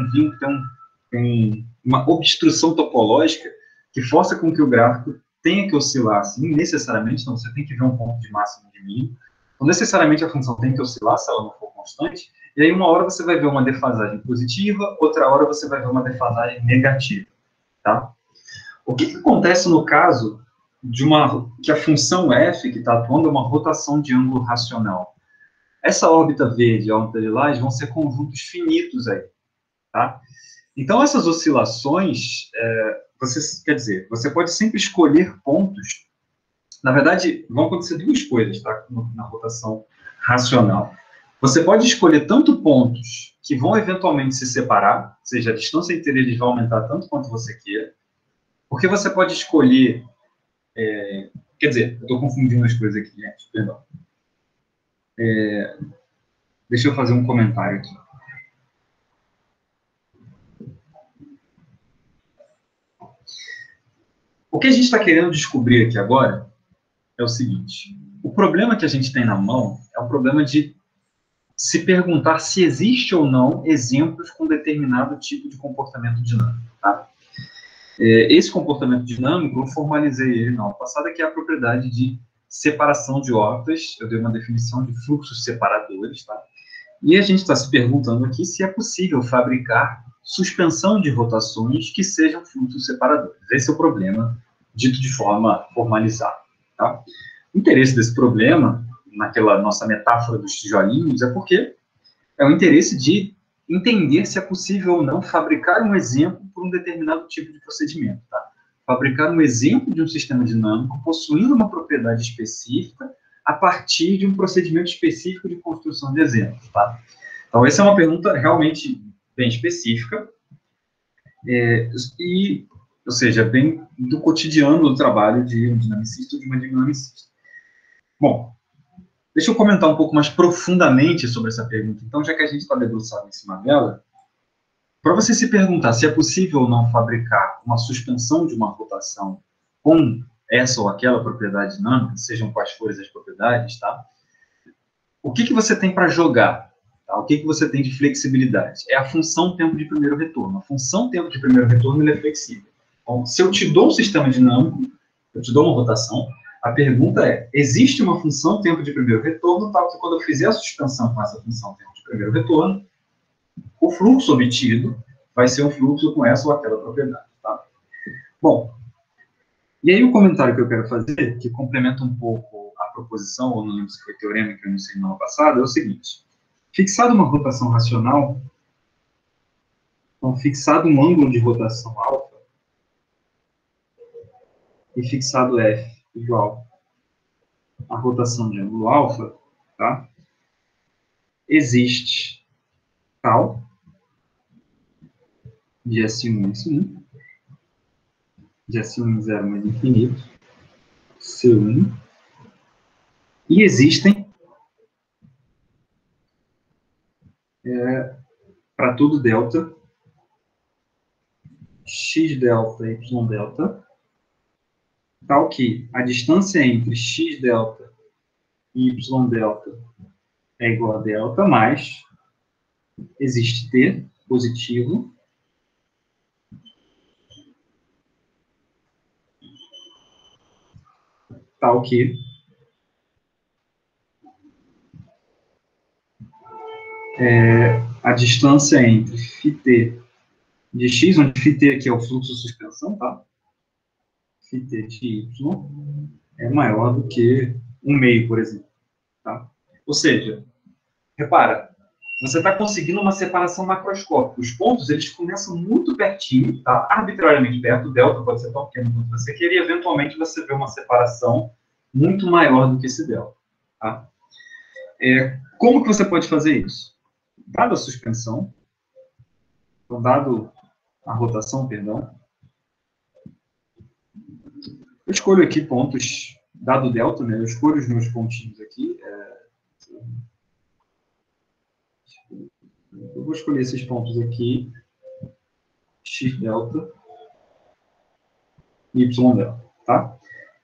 uma obstrução topológica que força com que o gráfico tenha que oscilar assim, necessariamente, então você tem que ver um ponto de máximo e de mínimo. Então, necessariamente a função tem que oscilar se ela não for constante, e aí uma hora você vai ver uma defasagem positiva, outra hora você vai ver uma defasagem negativa, tá? O que acontece no caso que a função f, que está atuando, é uma rotação de ângulo racional? Essa órbita verde e a órbita lilás vão ser conjuntos finitos aí, tá? Então, essas oscilações, você pode sempre escolher pontos. Na verdade, vão acontecer duas coisas, tá? Na rotação racional. Você pode escolher tanto pontos que vão eventualmente se separar, ou seja, a distância entre eles vai aumentar tanto quanto você queira, porque você pode escolher... quer dizer, eu estou confundindo as coisas aqui, gente, perdão. Deixa eu fazer um comentário aqui. O que a gente está querendo descobrir aqui agora é o seguinte. O problema que a gente tem na mão é o problema de se perguntar se existe ou não exemplos com determinado tipo de comportamento dinâmico, tá? Esse comportamento dinâmico, eu formalizei ele na aula passada, que é a propriedade de separação de órbitas. Eu dei uma definição de fluxos separadores, tá? E a gente está se perguntando aqui se é possível fabricar suspensão de rotações que sejam fluxos separadores. Esse é o problema, dito de forma formalizada, tá? O interesse desse problema, naquela nossa metáfora dos tijolinhos, é porque é o interesse de entender se é possível ou não fabricar um exemplo por um determinado tipo de procedimento, tá? Fabricar um exemplo de um sistema dinâmico possuindo uma propriedade específica a partir de um procedimento específico de construção de exemplos, tá? Então, essa é uma pergunta realmente bem específica, ou seja, bem do cotidiano do trabalho de um dinamicista ou de uma dinamicista. Bom, deixa eu comentar um pouco mais profundamente sobre essa pergunta. Então, já que a gente está debruçado em cima dela, para você se perguntar se é possível ou não fabricar uma suspensão de uma rotação com essa ou aquela propriedade dinâmica, sejam quais forem as propriedades, tá? O que você tem para jogar? Tá? O que você tem de flexibilidade? É a função tempo de primeiro retorno. A função tempo de primeiro retorno é flexível. Então, se eu te dou um sistema dinâmico, eu te dou uma rotação, a pergunta é, existe uma função tempo de primeiro retorno, tal que quando eu fizer a suspensão com essa função tempo de primeiro retorno, o fluxo obtido vai ser um fluxo com essa ou aquela propriedade, tá? Bom, e aí o comentário que eu quero fazer, que complementa um pouco a proposição, ou não lembro se foi teorema que eu iniciei no ano passado, é o seguinte. Fixado uma rotação racional, então fixado um ângulo de rotação alfa, e fixado F igual a rotação de ângulo alfa, tá? Existe tal de S1 S1, de S1 0 mais infinito, C1, e existem para todo delta, x delta, y delta, tal que a distância entre x delta e y delta é igual a delta, mais existe t positivo tal que a distância entre φt de x, onde φt aqui é o fluxo de suspensão, tá? φt de y é maior do que 1/2, por exemplo, tá? Ou seja, repara, você está conseguindo uma separação macroscópica. Os pontos, eles começam muito pertinho, tá? Arbitrariamente perto. O delta pode ser tão pequeno quanto você queira, e eventualmente você vê uma separação muito maior do que esse delta, tá? Como que você pode fazer isso? Dado a suspensão, então, dado a rotação, perdão, eu escolho aqui pontos, dado o delta, né? Eu escolho os meus pontinhos aqui. Eu vou escolher esses pontos aqui, x delta, y delta, tá?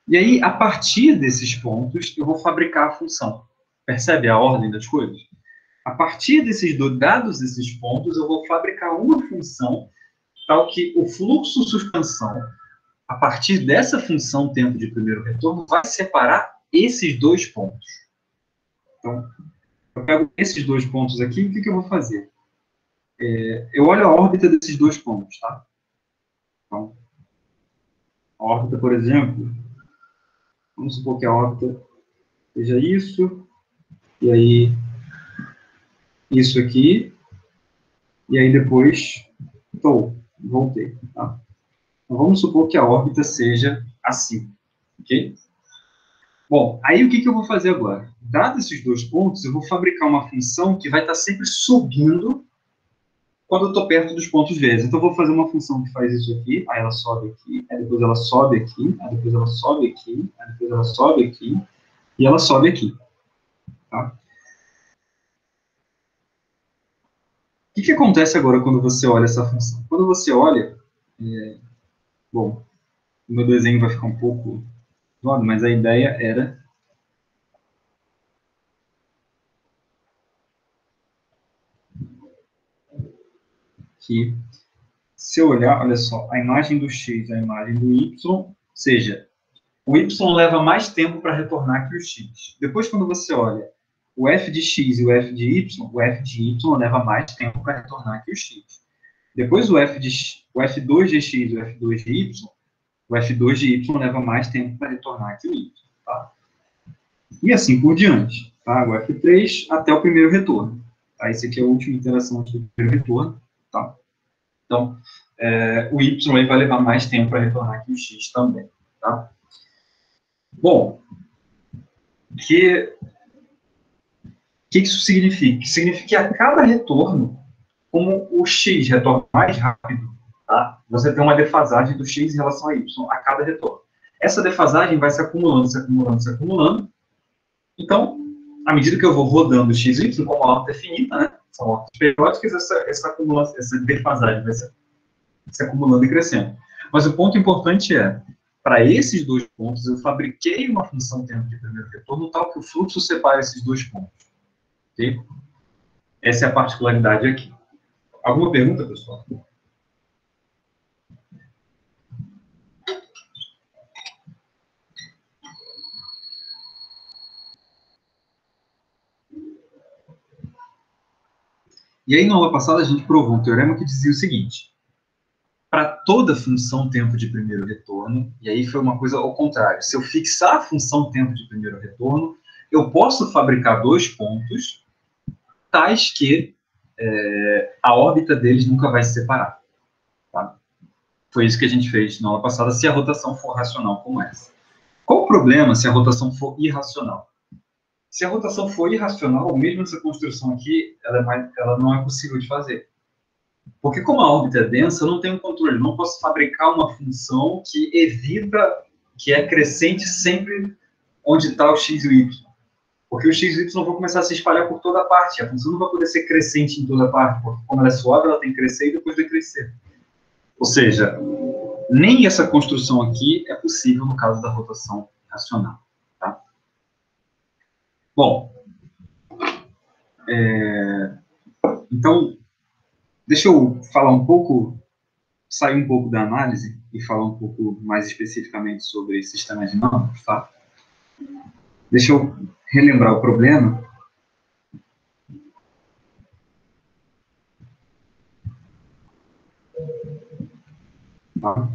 E aí, a partir desses pontos, eu vou fabricar a função. Percebe a ordem das coisas? A partir desses dados esses pontos, eu vou fabricar uma função tal que o fluxo suspensão, a partir dessa função tempo de primeiro retorno, vai separar esses dois pontos. Então, eu pego esses dois pontos aqui, e o que eu vou fazer? Eu olho a órbita desses dois pontos, tá? Então, a órbita, por exemplo, vamos supor que a órbita seja isso, e aí isso aqui, e aí depois, voltei, tá? Então, vamos supor que a órbita seja assim, ok? Bom, aí o que eu vou fazer agora? Dado esses dois pontos, eu vou fabricar uma função que vai estar sempre subindo quando eu estou perto dos pontos verdes. Então, eu vou fazer uma função que faz isso aqui, aí ela sobe aqui, aí depois ela sobe aqui, aí depois ela sobe aqui, aí depois ela sobe aqui, e ela sobe aqui, tá? O que acontece agora quando você olha essa função? Quando você olha, bom, o meu desenho vai ficar um pouco zoado, mas a ideia era que, se eu olhar, olha só, a imagem do x, a imagem do y, ou seja, o y leva mais tempo para retornar que o x. Depois, quando você olha o f de x e o f de y leva mais tempo para retornar que o x. Depois, o f2 de x e o f2 de y, o f2 de y leva mais tempo para retornar que o y, tá? E assim por diante, tá? O f3 até o primeiro retorno. Tá? Esse aqui é a última interação do primeiro retorno, tá? Então, o y vai levar mais tempo para retornar que o x também, tá? Bom, o que isso significa? Significa que a cada retorno, como o x retorna mais rápido, tá? Você tem uma defasagem do x em relação a y a cada retorno. Essa defasagem vai se acumulando, se acumulando, se acumulando. Então, à medida que eu vou rodando x e y, como a órbita é finita, né? São órbitas periódicas, essa defasagem vai se acumulando e crescendo. Mas o ponto importante é, para esses dois pontos, eu fabriquei uma função tempo de primeiro retorno tal que o fluxo separa esses dois pontos. Ok? Essa é a particularidade aqui. Alguma pergunta, pessoal? E aí, na aula passada, a gente provou um teorema que dizia o seguinte: para toda função tempo de primeiro retorno, e aí foi uma coisa ao contrário, se eu fixar a função tempo de primeiro retorno, eu posso fabricar dois pontos tais que a órbita deles nunca vai se separar. Tá? Foi isso que a gente fez na aula passada, se a rotação for racional como essa. Qual o problema se a rotação for irracional? Se a rotação for irracional, mesmo essa construção aqui, ela não é possível de fazer. Porque como a órbita é densa, eu não tenho controle, eu não posso fabricar uma função que evita que é crescente sempre onde está o x e o y. Porque o x e o y vão começar a se espalhar por toda a parte. A função não vai poder ser crescente em toda a parte, porque como ela é suave, ela tem que crescer e depois decrescer. Ou seja, nem essa construção aqui é possível no caso da rotação racional. Tá? Bom, então, deixa eu falar um pouco, sair um pouco da análise e falar um pouco mais especificamente sobre sistemas dinâmicos, tá? Deixa eu relembrar o problema. Tá?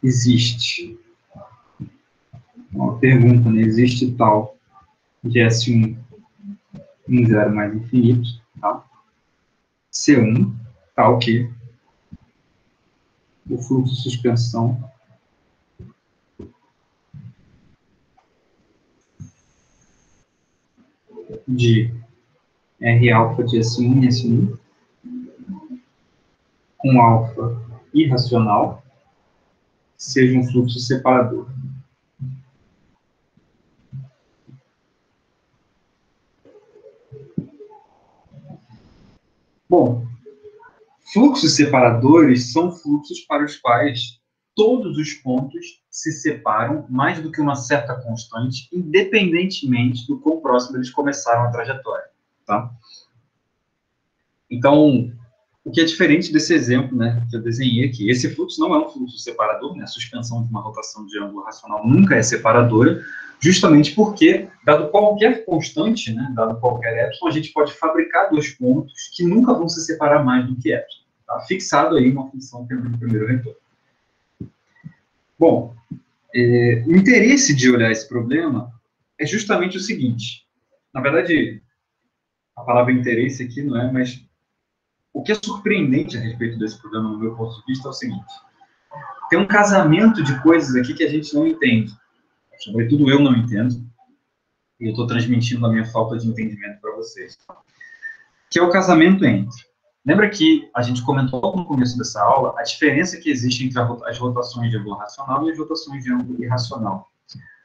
Existe uma pergunta, né? Existe tal de S1 em 0 mais infinito, tá? C1, tal que o fluxo de suspensão de R alfa de S1 em S1 com alfa irracional seja um fluxo separador. Bom, fluxos separadores são fluxos para os quais todos os pontos se separam mais do que uma certa constante, independentemente do quão próximo eles começaram a trajetória. Tá? Então, o que é diferente desse exemplo, né, que eu desenhei aqui, esse fluxo não é um fluxo separador, né, a suspensão de uma rotação de ângulo racional nunca é separadora, justamente porque, dado qualquer constante, né, dado qualquer epsilon, a gente pode fabricar dois pontos que nunca vão se separar mais do que epsilon. Tá? Fixado aí uma função que é o primeiro retorno. Bom, o interesse de olhar esse problema é justamente o seguinte. Na verdade, a palavra interesse aqui não é, mas o que é surpreendente a respeito desse problema, no meu ponto de vista, é o seguinte. Tem um casamento de coisas aqui que a gente não entende. Sobretudo eu não entendo. E eu estou transmitindo a minha falta de entendimento para vocês. Que é o casamento entre... Lembra que a gente comentou logo no começo dessa aula a diferença que existe entre as rotações de ângulo racional e as rotações de ângulo irracional.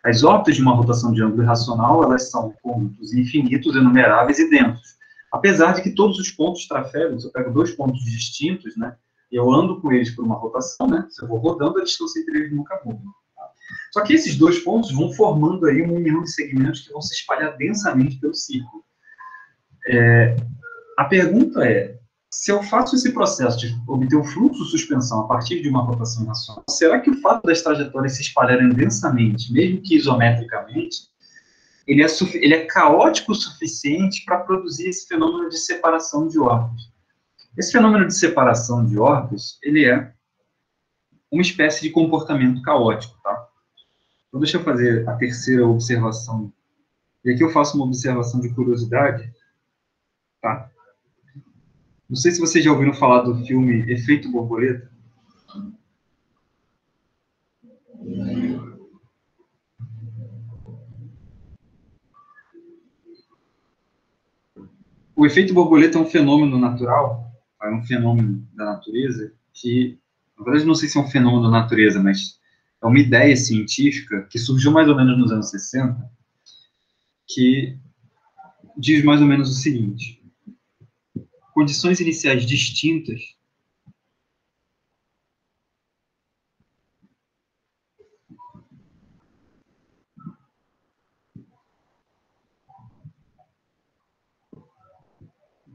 As órbitas de uma rotação de ângulo irracional, elas são conjuntos infinitos, enumeráveis e densos. Apesar de que todos os pontos trafégicos, eu pego dois pontos distintos, né, eu ando com eles por uma rotação, né, se eu vou rodando, a distância entre eles nunca muda. Tá? Só que esses dois pontos vão formando aí uma união de segmentos que vão se espalhar densamente pelo círculo. A pergunta é, se eu faço esse processo de obter um fluxo de suspensão a partir de uma rotação racional, será que o fato das trajetórias se espalharem densamente, mesmo que isometricamente, ele é caótico o suficiente para produzir esse fenômeno de separação de órbitas? Esse fenômeno de separação de órbitas, ele é uma espécie de comportamento caótico, tá? Então, deixa eu fazer a terceira observação. E aqui eu faço uma observação de curiosidade, tá? Não sei se vocês já ouviram falar do filme Efeito Borboleta. O efeito borboleta é um fenômeno natural, é um fenômeno da natureza que, na verdade, não sei se é um fenômeno da natureza, mas é uma ideia científica que surgiu mais ou menos nos anos 60, que diz mais ou menos o seguinte: condições iniciais distintas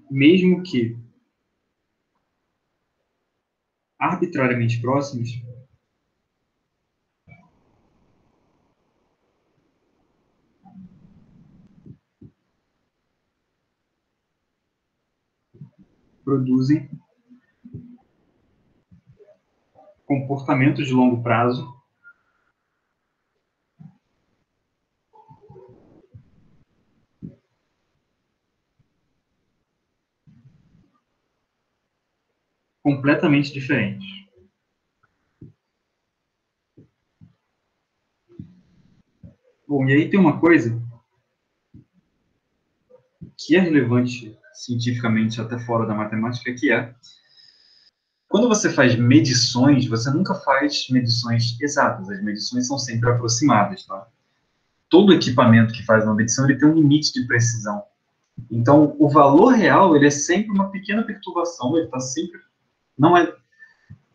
mesmo que arbitrariamente próximas, produzem comportamentos de longo prazo completamente diferentes. Bom, e aí tem uma coisa que é relevante cientificamente até fora da matemática, que é, quando você faz medições, você nunca faz medições exatas, as medições são sempre aproximadas, tá? Todo equipamento que faz uma medição, ele tem um limite de precisão. Então, o valor real, ele é sempre uma pequena perturbação, ele está sempre, não é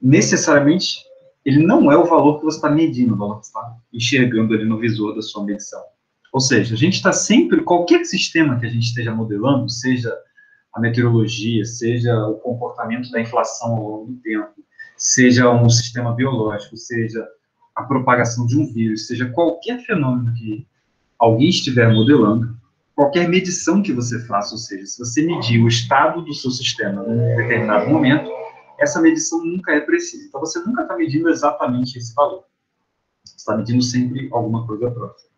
necessariamente, ele não é o valor que você está medindo, o valor que você está enxergando ali no visor da sua medição. Ou seja, a gente está sempre, qualquer sistema que a gente esteja modelando, seja a meteorologia, seja o comportamento da inflação ao longo do tempo, seja um sistema biológico, seja a propagação de um vírus, seja qualquer fenômeno que alguém estiver modelando, qualquer medição que você faça, ou seja, se você medir o estado do seu sistema em um determinado momento, essa medição nunca é precisa. Então, você nunca está medindo exatamente esse valor. Você está medindo sempre alguma coisa próxima.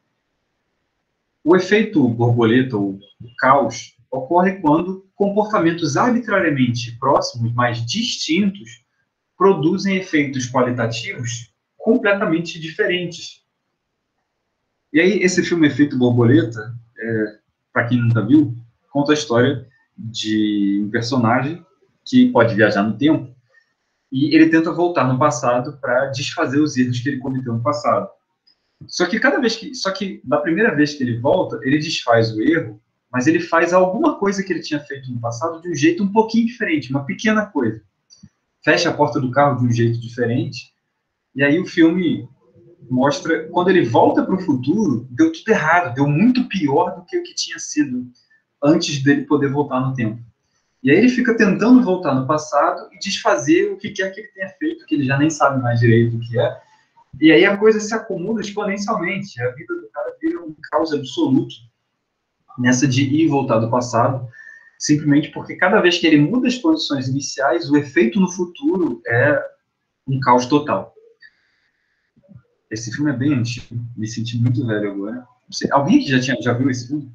O efeito borboleta, ou o caos, ocorre quando comportamentos arbitrariamente próximos, mas distintos, produzem efeitos qualitativos completamente diferentes. E aí, esse filme Efeito Borboleta, para quem nunca viu, conta a história de um personagem que pode viajar no tempo e ele tenta voltar no passado para desfazer os erros que ele cometeu no passado. Só que da primeira vez que ele volta, ele desfaz o erro, mas ele faz alguma coisa que ele tinha feito no passado de um jeito um pouquinho diferente, uma pequena coisa. Fecha a porta do carro de um jeito diferente, e aí o filme mostra, quando ele volta para o futuro, deu tudo errado, deu muito pior do que o que tinha sido antes dele poder voltar no tempo. E aí ele fica tentando voltar no passado e desfazer o que quer que ele tenha feito, que ele já nem sabe mais direito o que é. E aí a coisa se acumula exponencialmente. A vida do cara vira um caos absoluto nessa de ir e voltar do passado, simplesmente porque cada vez que ele muda as condições iniciais, o efeito no futuro é um caos total. Esse filme é bem antigo, me senti muito velho agora. Alguém que já viu esse filme?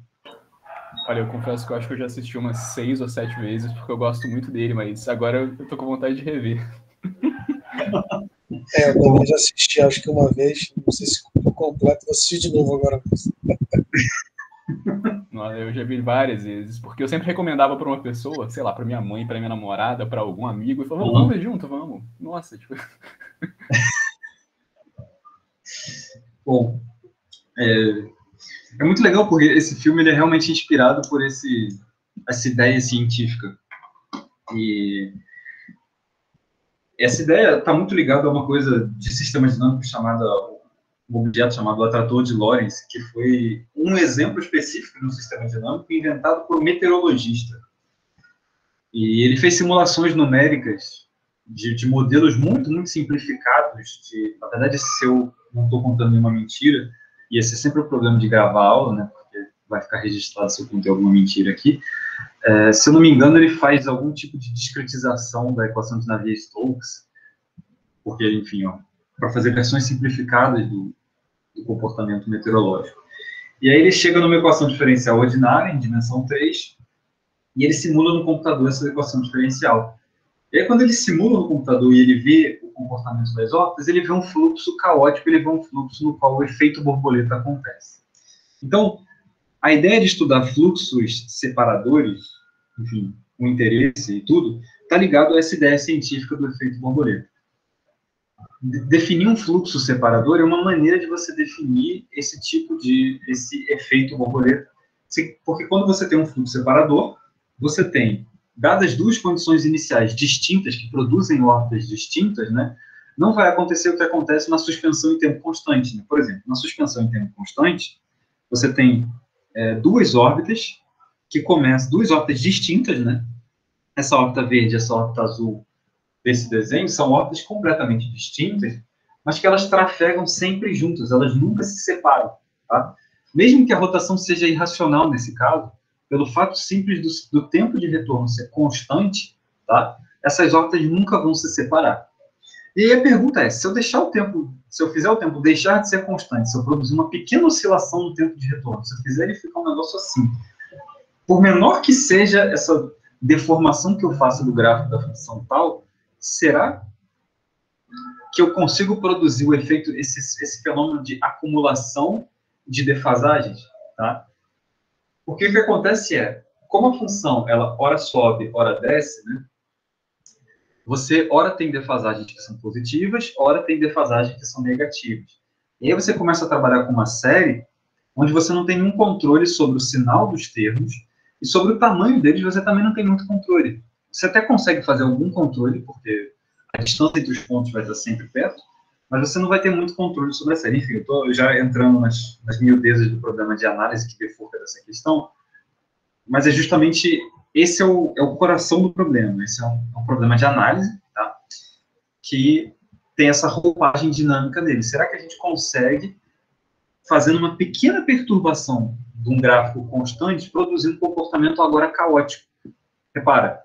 Olha, eu confesso que eu acho que eu já assisti umas 6 ou 7 vezes, porque eu gosto muito dele, mas agora eu tô com vontade de rever. Eu também já assisti, acho que uma vez, não sei se ficou completo, vou assistir de novo agora. Eu já vi várias vezes, porque eu sempre recomendava para uma pessoa, sei lá, para minha mãe, para minha namorada, para algum amigo, e falava, vamos ver junto, vamos. Nossa, tipo... Bom, é muito legal porque esse filme ele é realmente inspirado por essa ideia científica. E essa ideia está muito ligada a uma coisa de sistema dinâmico um objeto chamado atrator de Lorentz, que foi um exemplo específico de um sistema dinâmico inventado por um meteorologista. E ele fez simulações numéricas de modelos muito, muito simplificados. Na verdade, se eu não estou contando nenhuma mentira, ia ser sempre o problema de gravar a aula, né, porque vai ficar registrado se eu contei alguma mentira aqui. Se eu não me engano, ele faz algum tipo de discretização da equação de Navier-Stokes, porque, enfim, para fazer versões simplificadas do comportamento meteorológico. E aí ele chega numa equação diferencial ordinária, em dimensão 3, e ele simula no computador essa equação diferencial. E aí, quando ele simula no computador e ele vê o comportamento das órbitas, ele vê um fluxo caótico, ele vê um fluxo no qual o efeito borboleta acontece. Então, a ideia de estudar fluxos separadores, enfim, o interesse e tudo, está ligado a essa ideia científica do efeito borboleta. Definir um fluxo separador é uma maneira de você definir esse efeito borboleta, porque quando você tem um fluxo separador, você tem, dadas duas condições iniciais distintas, que produzem órbitas distintas, né, não vai acontecer o que acontece na suspensão em tempo constante. Né? Por exemplo, na suspensão em tempo constante, você tem duas órbitas duas órbitas distintas, né? Essa órbita verde e essa órbita azul desse desenho são órbitas completamente distintas, mas que elas trafegam sempre juntas, elas nunca se separam, tá? Mesmo que a rotação seja irracional nesse caso, pelo fato simples do tempo de retorno ser constante, tá? Essas órbitas nunca vão se separar. E aí a pergunta é, se eu fizer o tempo deixar de ser constante, se eu produzir uma pequena oscilação no tempo de retorno, se eu fizer ele ficar um negócio assim, por menor que seja essa deformação que eu faça do gráfico da função tal, será que eu consigo produzir o efeito, esse fenômeno de acumulação de defasagens, tá? Porque o que acontece é, como a função, ela ora sobe, ora desce, né? Você, ora tem defasagens que são positivas, ora tem defasagens que são negativas. E aí você começa a trabalhar com uma série onde você não tem nenhum controle sobre o sinal dos termos e sobre o tamanho deles você também não tem muito controle. Você até consegue fazer algum controle, porque a distância entre os pontos vai estar sempre perto, mas você não vai ter muito controle sobre a série. Enfim, eu estou já entrando nas miudezas do problema de análise que bifurca dessa questão, mas é justamente esse é o coração do problema. Esse é um problema de análise, tá? Que tem essa roupagem dinâmica dele. Será que a gente consegue, fazendo uma pequena perturbação de um gráfico constante, produzir um comportamento agora caótico? Repara,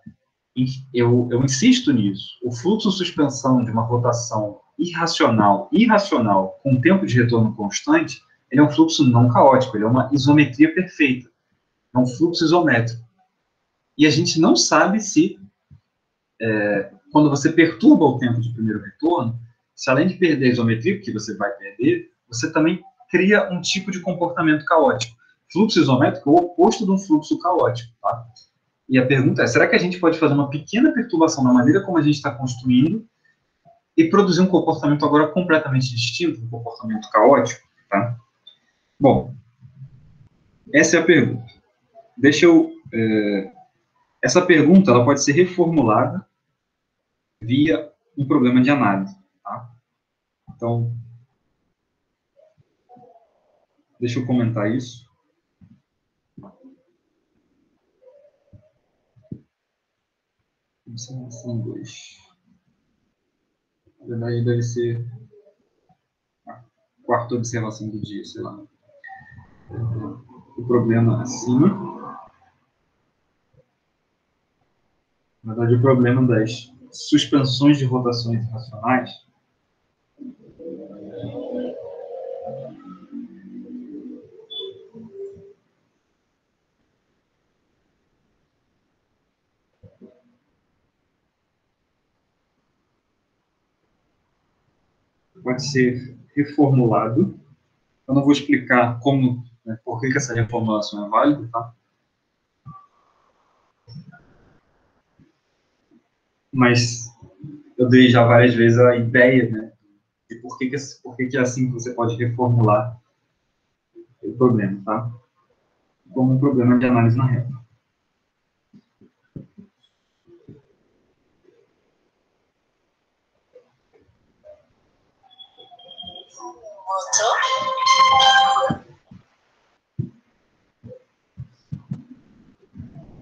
eu insisto nisso. O fluxo suspensão de uma rotação irracional, com tempo de retorno constante, ele é um fluxo não caótico, ele é uma isometria perfeita. É um fluxo isométrico. E a gente não sabe se, quando você perturba o tempo de primeiro retorno, se além de perder a isometria, que você vai perder, você também cria um tipo de comportamento caótico. Fluxo isométrico é o oposto de um fluxo caótico, tá? E a pergunta é, será que a gente pode fazer uma pequena perturbação na maneira como a gente está construindo e produzir um comportamento agora completamente distinto, um comportamento caótico, tá? Bom, essa é a pergunta. Essa pergunta ela pode ser reformulada via um problema de análise, tá? Então, deixa eu comentar isso. Observação 2. Na verdade, deve ser a quarta observação do dia, sei lá. O problema acima. Na verdade, o problema das suspensões de rotações irracionais pode ser reformulado. Eu não vou explicar como, né, por que essa reformulação é válida, tá? Mas eu dei já várias vezes a ideia, né, de por que é assim que você pode reformular o problema, tá? Como um problema de análise na reta.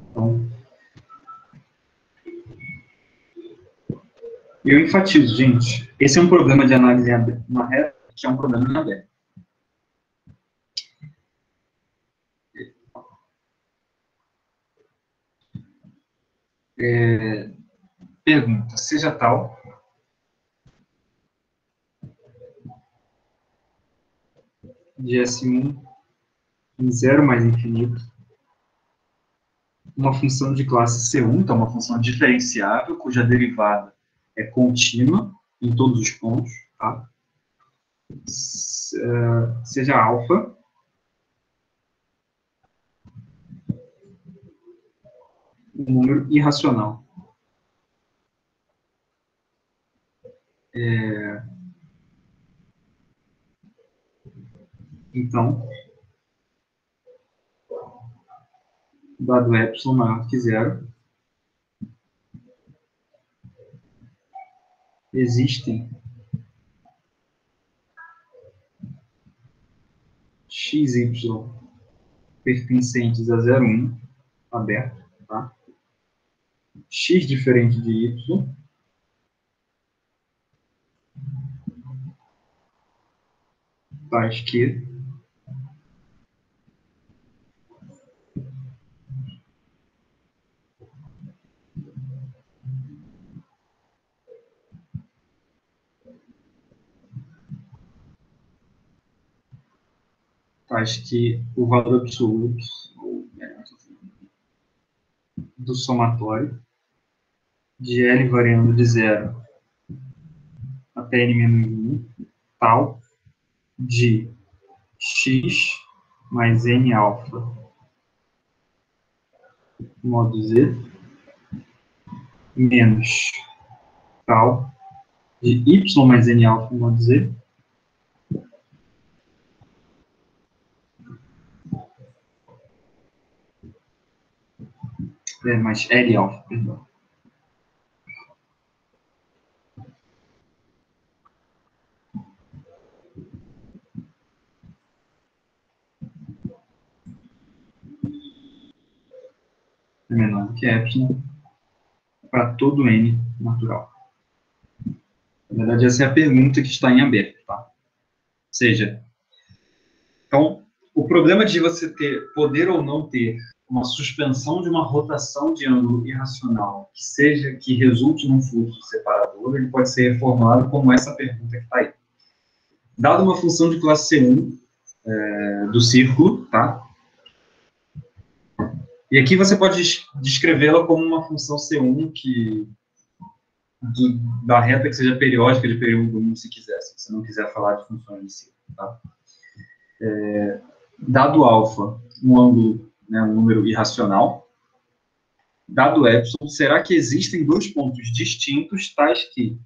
Então, eu enfatizo, gente, esse é um problema de análise na reta, que é um problema na aberta. Pergunta, seja tal de S1 em 0 mais infinito, uma função de classe C1, então uma função diferenciável, cuja derivada é contínua em todos os pontos, tá? Seja alfa, um número irracional. Então, dado epsilon maior que 0, existem xy pertencentes a 0,1, aberto, tá? X diferente de y, tais que o valor absoluto do somatório de L variando de 0 até N menos 1, tal de x mais n alfa modo z menos tal de y mais n alfa modo z mais L alfa, perdão. É menor do que epsilon para todo n natural. Na verdade, essa é a pergunta que está em aberto, tá? Ou seja, então, o problema de você poder ou não ter uma suspensão de uma rotação de ângulo irracional que resulte num fluxo separador, ele pode ser reformulado como essa pergunta que está aí. Dado uma função de classe C1 do círculo, tá? E aqui você pode descrevê-la como uma função C1 da reta que seja periódica de período 1, se quiser, se você não quiser falar de funções de círculo, tá? Dado alfa, um ângulo, né, um número irracional. Dado epsilon, será que existem dois pontos distintos, tais que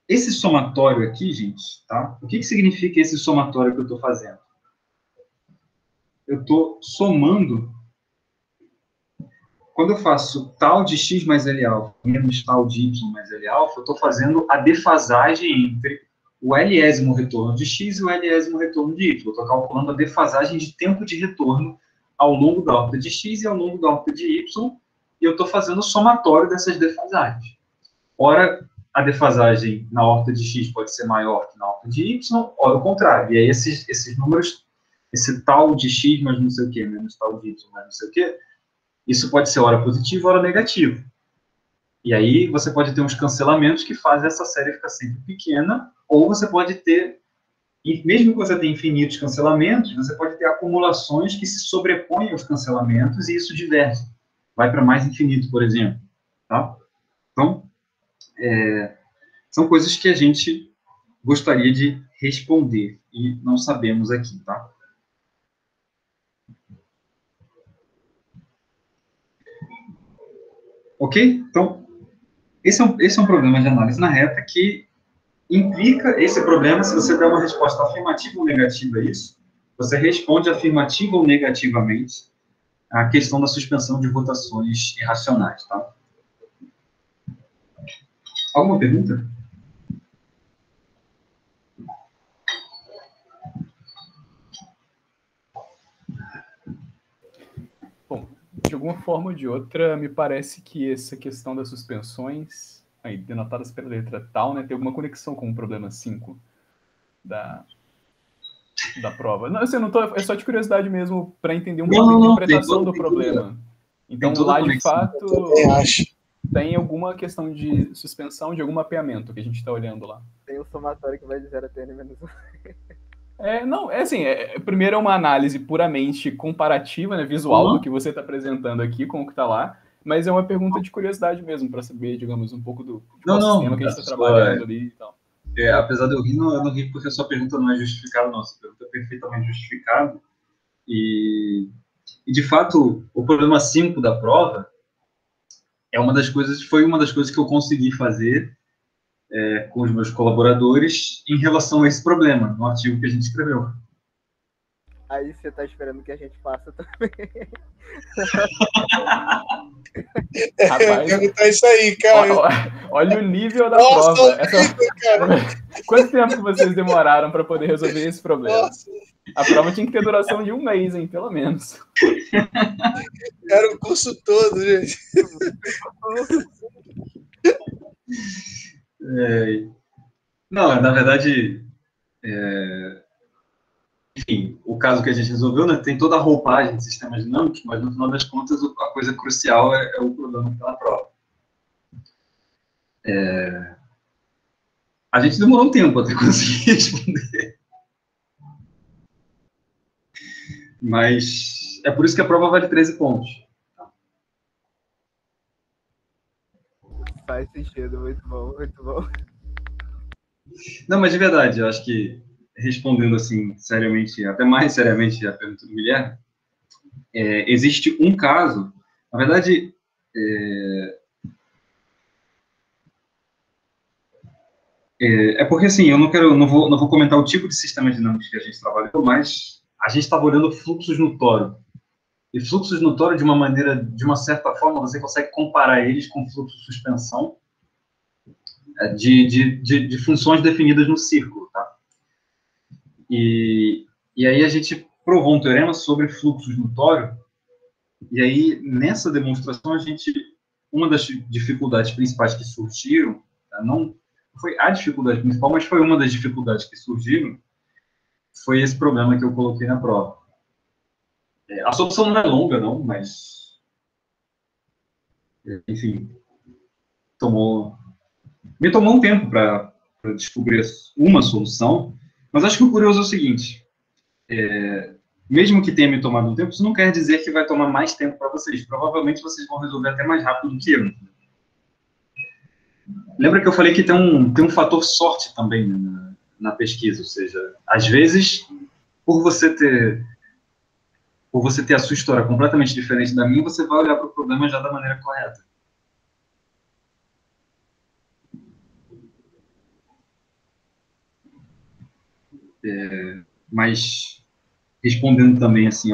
esse somatório aqui, gente, tá? O que significa esse somatório que eu estou fazendo? Eu estou somando. Quando eu faço tal de x mais L alfa menos tal de y mais L alfa, eu estou fazendo a defasagem entre o Lésimo retorno de x e o Lésimo retorno de y. Eu estou calculando a defasagem de tempo de retorno ao longo da órbita de x e ao longo da órbita de y, e eu estou fazendo o somatório dessas defasagens. Ora, a defasagem na órbita de x pode ser maior que na órbita de y, ora o contrário. E aí esses números, esse tal de x mais não sei o quê, menos tal de y mais não sei o quê, isso pode ser ora positivo, ora negativo. E aí você pode ter uns cancelamentos que fazem essa série ficar sempre pequena, ou você pode ter, e mesmo que você tenha infinitos cancelamentos, você pode ter acumulações que se sobrepõem aos cancelamentos e isso diverge. Vai para mais infinito, por exemplo. Tá? Então, são coisas que a gente gostaria de responder e não sabemos aqui, tá? Ok? Então, esse é um problema de análise na reta que implica esse problema, se você der uma resposta afirmativa ou negativa a isso, você responde afirmativa ou negativamente a questão da suspensão de rotações irracionais, tá? Alguma pergunta? Bom, de alguma forma ou de outra, me parece que essa questão das suspensões, aí, denotadas pela letra tal, né, tem alguma conexão com o problema 5 da prova. Não, assim, é só de curiosidade mesmo, para entender um pouco a interpretação do problema. Então, lá, de fato, tem alguma questão de suspensão, de algum mapeamento que a gente está olhando lá. Tem um somatório que vai de 0 até n menos 1. Primeiro é uma análise puramente comparativa, né, visual, do que você está apresentando aqui com o que está lá, mas é uma pergunta de curiosidade mesmo, para saber, digamos, um pouco do sistema que a gente está trabalhando ali e tal. Apesar de eu rir, eu não ri porque a sua pergunta não é justificada, não. Sua pergunta é perfeitamente justificada. E de fato, o problema 5 da prova foi uma das coisas que eu consegui fazer com os meus colaboradores em relação a esse problema, no artigo que a gente escreveu. Aí você tá esperando que a gente faça também. Rapaz, perguntar isso aí, cara. Olha o nível da Nossa, prova. cara. Quanto tempo que vocês demoraram para poder resolver esse problema? Nossa. A prova tinha que ter duração de 1 mês, hein, pelo menos. Era o curso todo, gente. Não, na verdade, enfim, o caso que a gente resolveu, né, tem toda a roupagem de sistemas dinâmicos, mas no final das contas a coisa crucial é o problema que está na prova. A gente demorou um tempo até conseguir responder. Mas é por isso que a prova vale 13 pontos. Faz sentido, muito bom, muito bom. Não, mas de verdade, eu acho que respondendo assim, seriamente, até mais seriamente a pergunta do Guilherme, existe um caso, na verdade, porque assim, eu não vou comentar o tipo de sistema dinâmico que a gente trabalhou, mas a gente estava olhando fluxos no toro. E fluxos no toro, de uma certa forma, você consegue comparar eles com fluxos de suspensão de funções definidas no círculo, tá? E aí a gente provou um teorema sobre fluxos no toro, e aí, nessa demonstração, uma das dificuldades principais que surgiram, tá? Não foi a dificuldade principal, mas foi uma das dificuldades que surgiram, foi esse problema que eu coloquei na prova. A solução não é longa, não, mas, enfim, me tomou um tempo para descobrir uma solução, mas acho que o curioso é o seguinte, mesmo que tenha me tomado um tempo, isso não quer dizer que vai tomar mais tempo para vocês. Provavelmente vocês vão resolver até mais rápido do que eu. Lembra que eu falei que tem um fator sorte também na pesquisa, ou seja, às vezes, por você ter a sua história completamente diferente da minha, você vai olhar para o problema já da maneira correta. Mas, respondendo também assim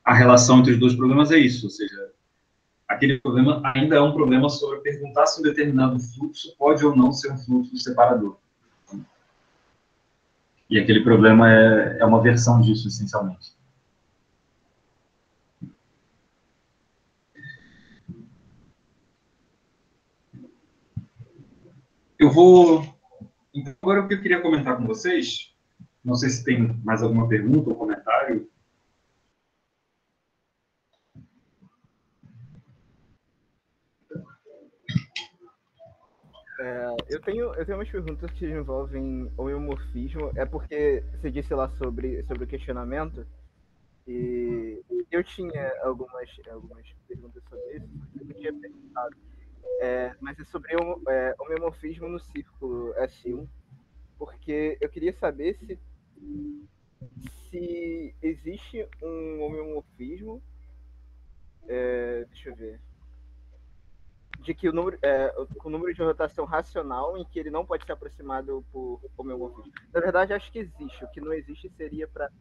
a relação entre os dois problemas é isso, ou seja, aquele problema ainda é um problema sobre perguntar se um determinado fluxo pode ou não ser um fluxo separador. E aquele problema é uma versão disso, essencialmente. Então, agora o que eu queria comentar com vocês, não sei se tem mais alguma pergunta ou comentário. Eu tenho umas perguntas que envolvem homeomorfismo. É porque você disse lá sobre o questionamento, e eu tinha algumas perguntas sobre isso, eu não tinha perguntado. Mas é sobre homeomorfismo no círculo S1, porque eu queria saber se existe um homeomorfismo, deixa eu ver, de que o número de rotação racional em que ele não pode ser aproximado por homeomorfismo. Na verdade, acho que existe. O que não existe seria para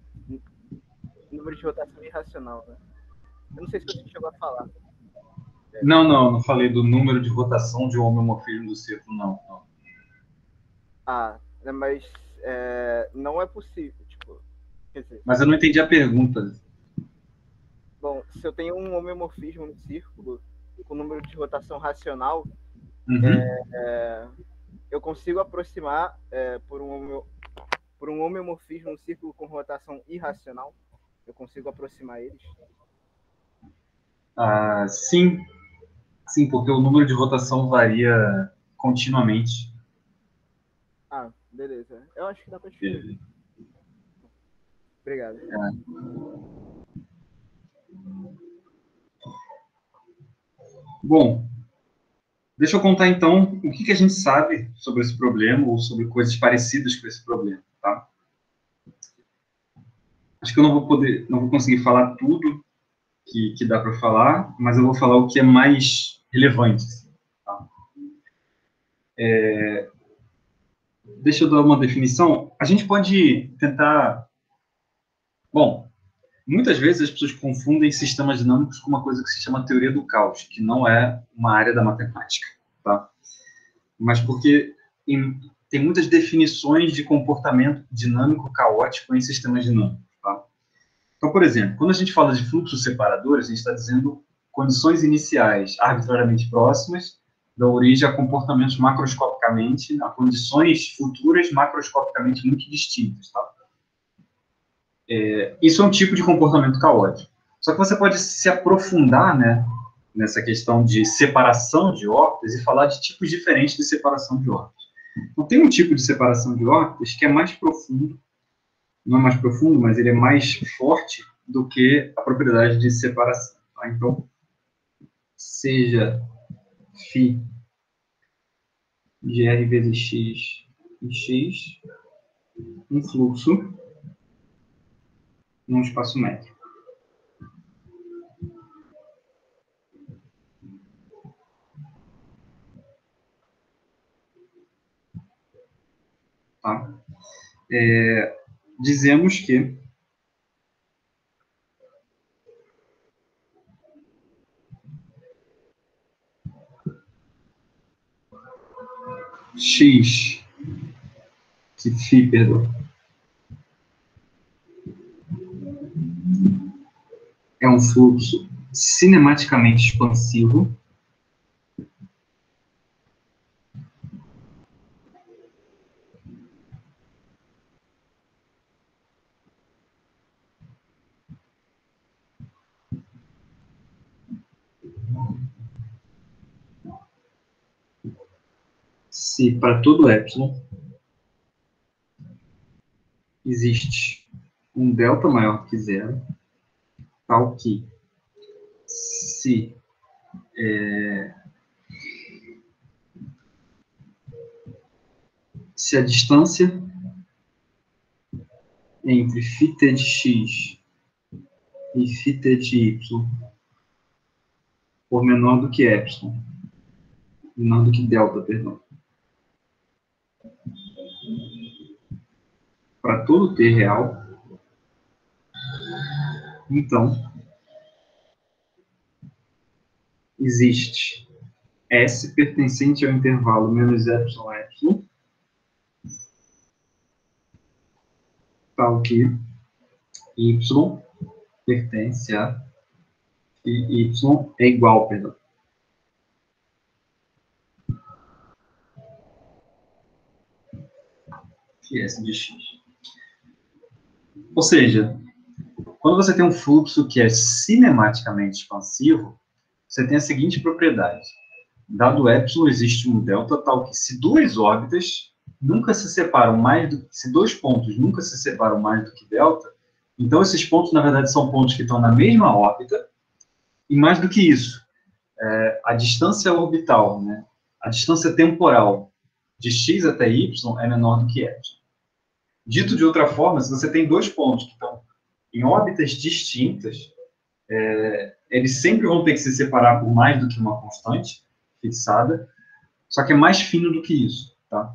número de rotação irracional, né? Eu não sei se você chegou a falar. Não falei do número de rotação de um homeomorfismo do círculo, não. Mas não é possível, tipo, quer dizer... Mas eu não entendi a pergunta. Bom, se eu tenho um homeomorfismo no círculo com número de rotação racional, eu consigo aproximar por um homeomorfismo no círculo com rotação irracional, eu consigo aproximar eles? Sim, porque o número de rotação varia continuamente. Beleza. Eu acho que dá para escrever. Obrigado. Bom, deixa eu contar então o que a gente sabe sobre esse problema ou sobre coisas parecidas com esse problema, tá? Acho que eu não vou conseguir falar tudo que dá para falar, mas eu vou falar o que é mais relevante. Tá? Deixa eu dar uma definição. A gente pode tentar... Bom, muitas vezes as pessoas confundem sistemas dinâmicos com uma coisa que se chama teoria do caos, que não é uma área da matemática, tá? Mas porque tem muitas definições de comportamento dinâmico caótico em sistemas dinâmicos, tá? Então, por exemplo, quando a gente fala de fluxos separadores, a gente está dizendo condições iniciais arbitrariamente próximas da origem a comportamentos macroscopicamente, a condições futuras macroscopicamente muito distintas, tá? Isso é um tipo de comportamento caótico. Só que você pode se aprofundar, né, nessa questão de separação de órbitas e falar de tipos diferentes de separação de órbitas. Então, tem um tipo de separação de órbitas que é mais profundo, não é mais profundo, mas ele é mais forte do que a propriedade de separação. Tá? Então, seja φ de R vezes x e x, um fluxo num espaço métrico. Tá? Dizemos que X, que φ, perdão, é um fluxo cinematicamente expansivo se para todo ε existe um delta maior que zero, tal que se a distância entre φt de x e φt de y for menor do que ε, menor do que delta, perdão, para todo t real, então existe S pertencente ao intervalo menos ε, tal que y pertence a e y é igual, perdão. Que S de x. Ou seja, quando você tem um fluxo que é cinematicamente expansivo, você tem a seguinte propriedade. Dado ε, existe um delta tal que se duas órbitas nunca se separam mais do que, se dois pontos nunca se separam mais do que delta, então esses pontos, na verdade, são pontos que estão na mesma órbita, e mais do que isso, a distância orbital, né, a distância temporal de x até y é menor do que ε. Dito de outra forma, se você tem dois pontos que estão em órbitas distintas, eles sempre vão ter que se separar por mais do que uma constante fixada, só que é mais fino do que isso, tá?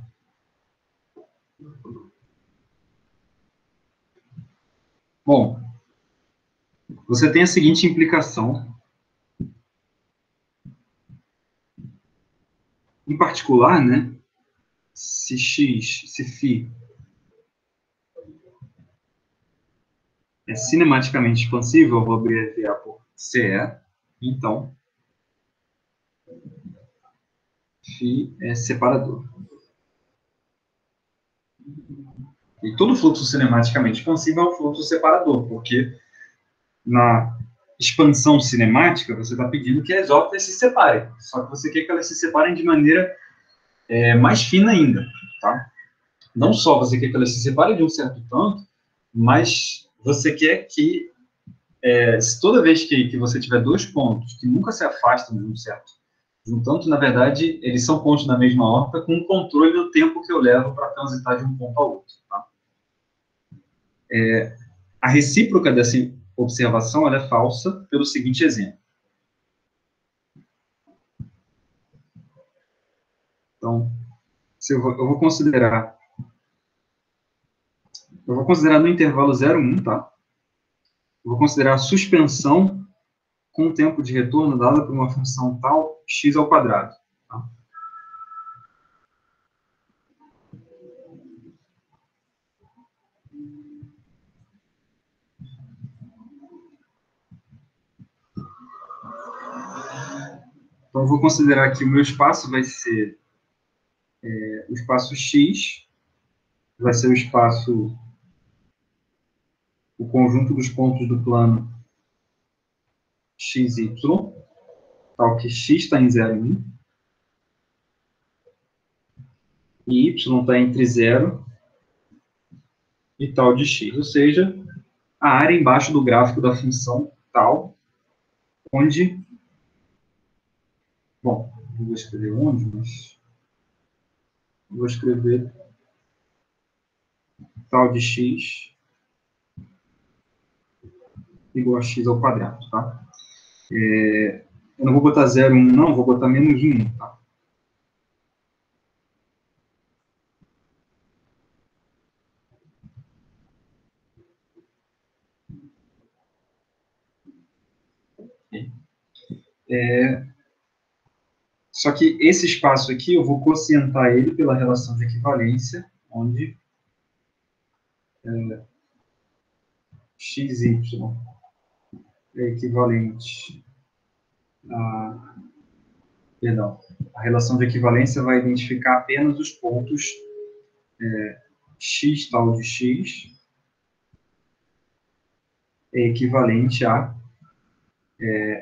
Bom, você tem a seguinte implicação. Em particular, né, se φ é cinematicamente expansível, eu vou abreviar por CE, então φ é separador. E todo fluxo cinematicamente expansível é um fluxo separador, porque na expansão cinemática, você está pedindo que as órbitas se separem, só que você quer que elas se separem de maneira mais fina ainda, tá? Não só você quer que elas se separem de um certo tanto, mas você quer que, toda vez que você tiver dois pontos que nunca se afastam de um tanto, na verdade, eles são pontos na mesma órbita com um controle do tempo que eu levo para transitar de um ponto ao outro, tá? A recíproca dessa observação ela é falsa pelo seguinte exemplo. Então, eu vou considerar no intervalo 0, 1, tá? Eu vou considerar a suspensão com o tempo de retorno dada por uma função tal x ao quadrado. Tá? Então, eu vou considerar que o meu espaço vai ser o espaço x, vai ser o conjunto dos pontos do plano xy, tal que x está em 0 e 1, e y está entre 0 e tal de x, ou seja, a área embaixo do gráfico da função tal, onde, bom, não vou escrever onde, mas vou escrever tal de x igual a x ao quadrado, tá? Eu não vou botar 0, 1, não, vou botar menos 1, tá? Só que esse espaço aqui, eu vou quocientar ele pela relação de equivalência, onde xy é equivalente a... Perdão. A relação de equivalência vai identificar apenas os pontos x tal de x é equivalente a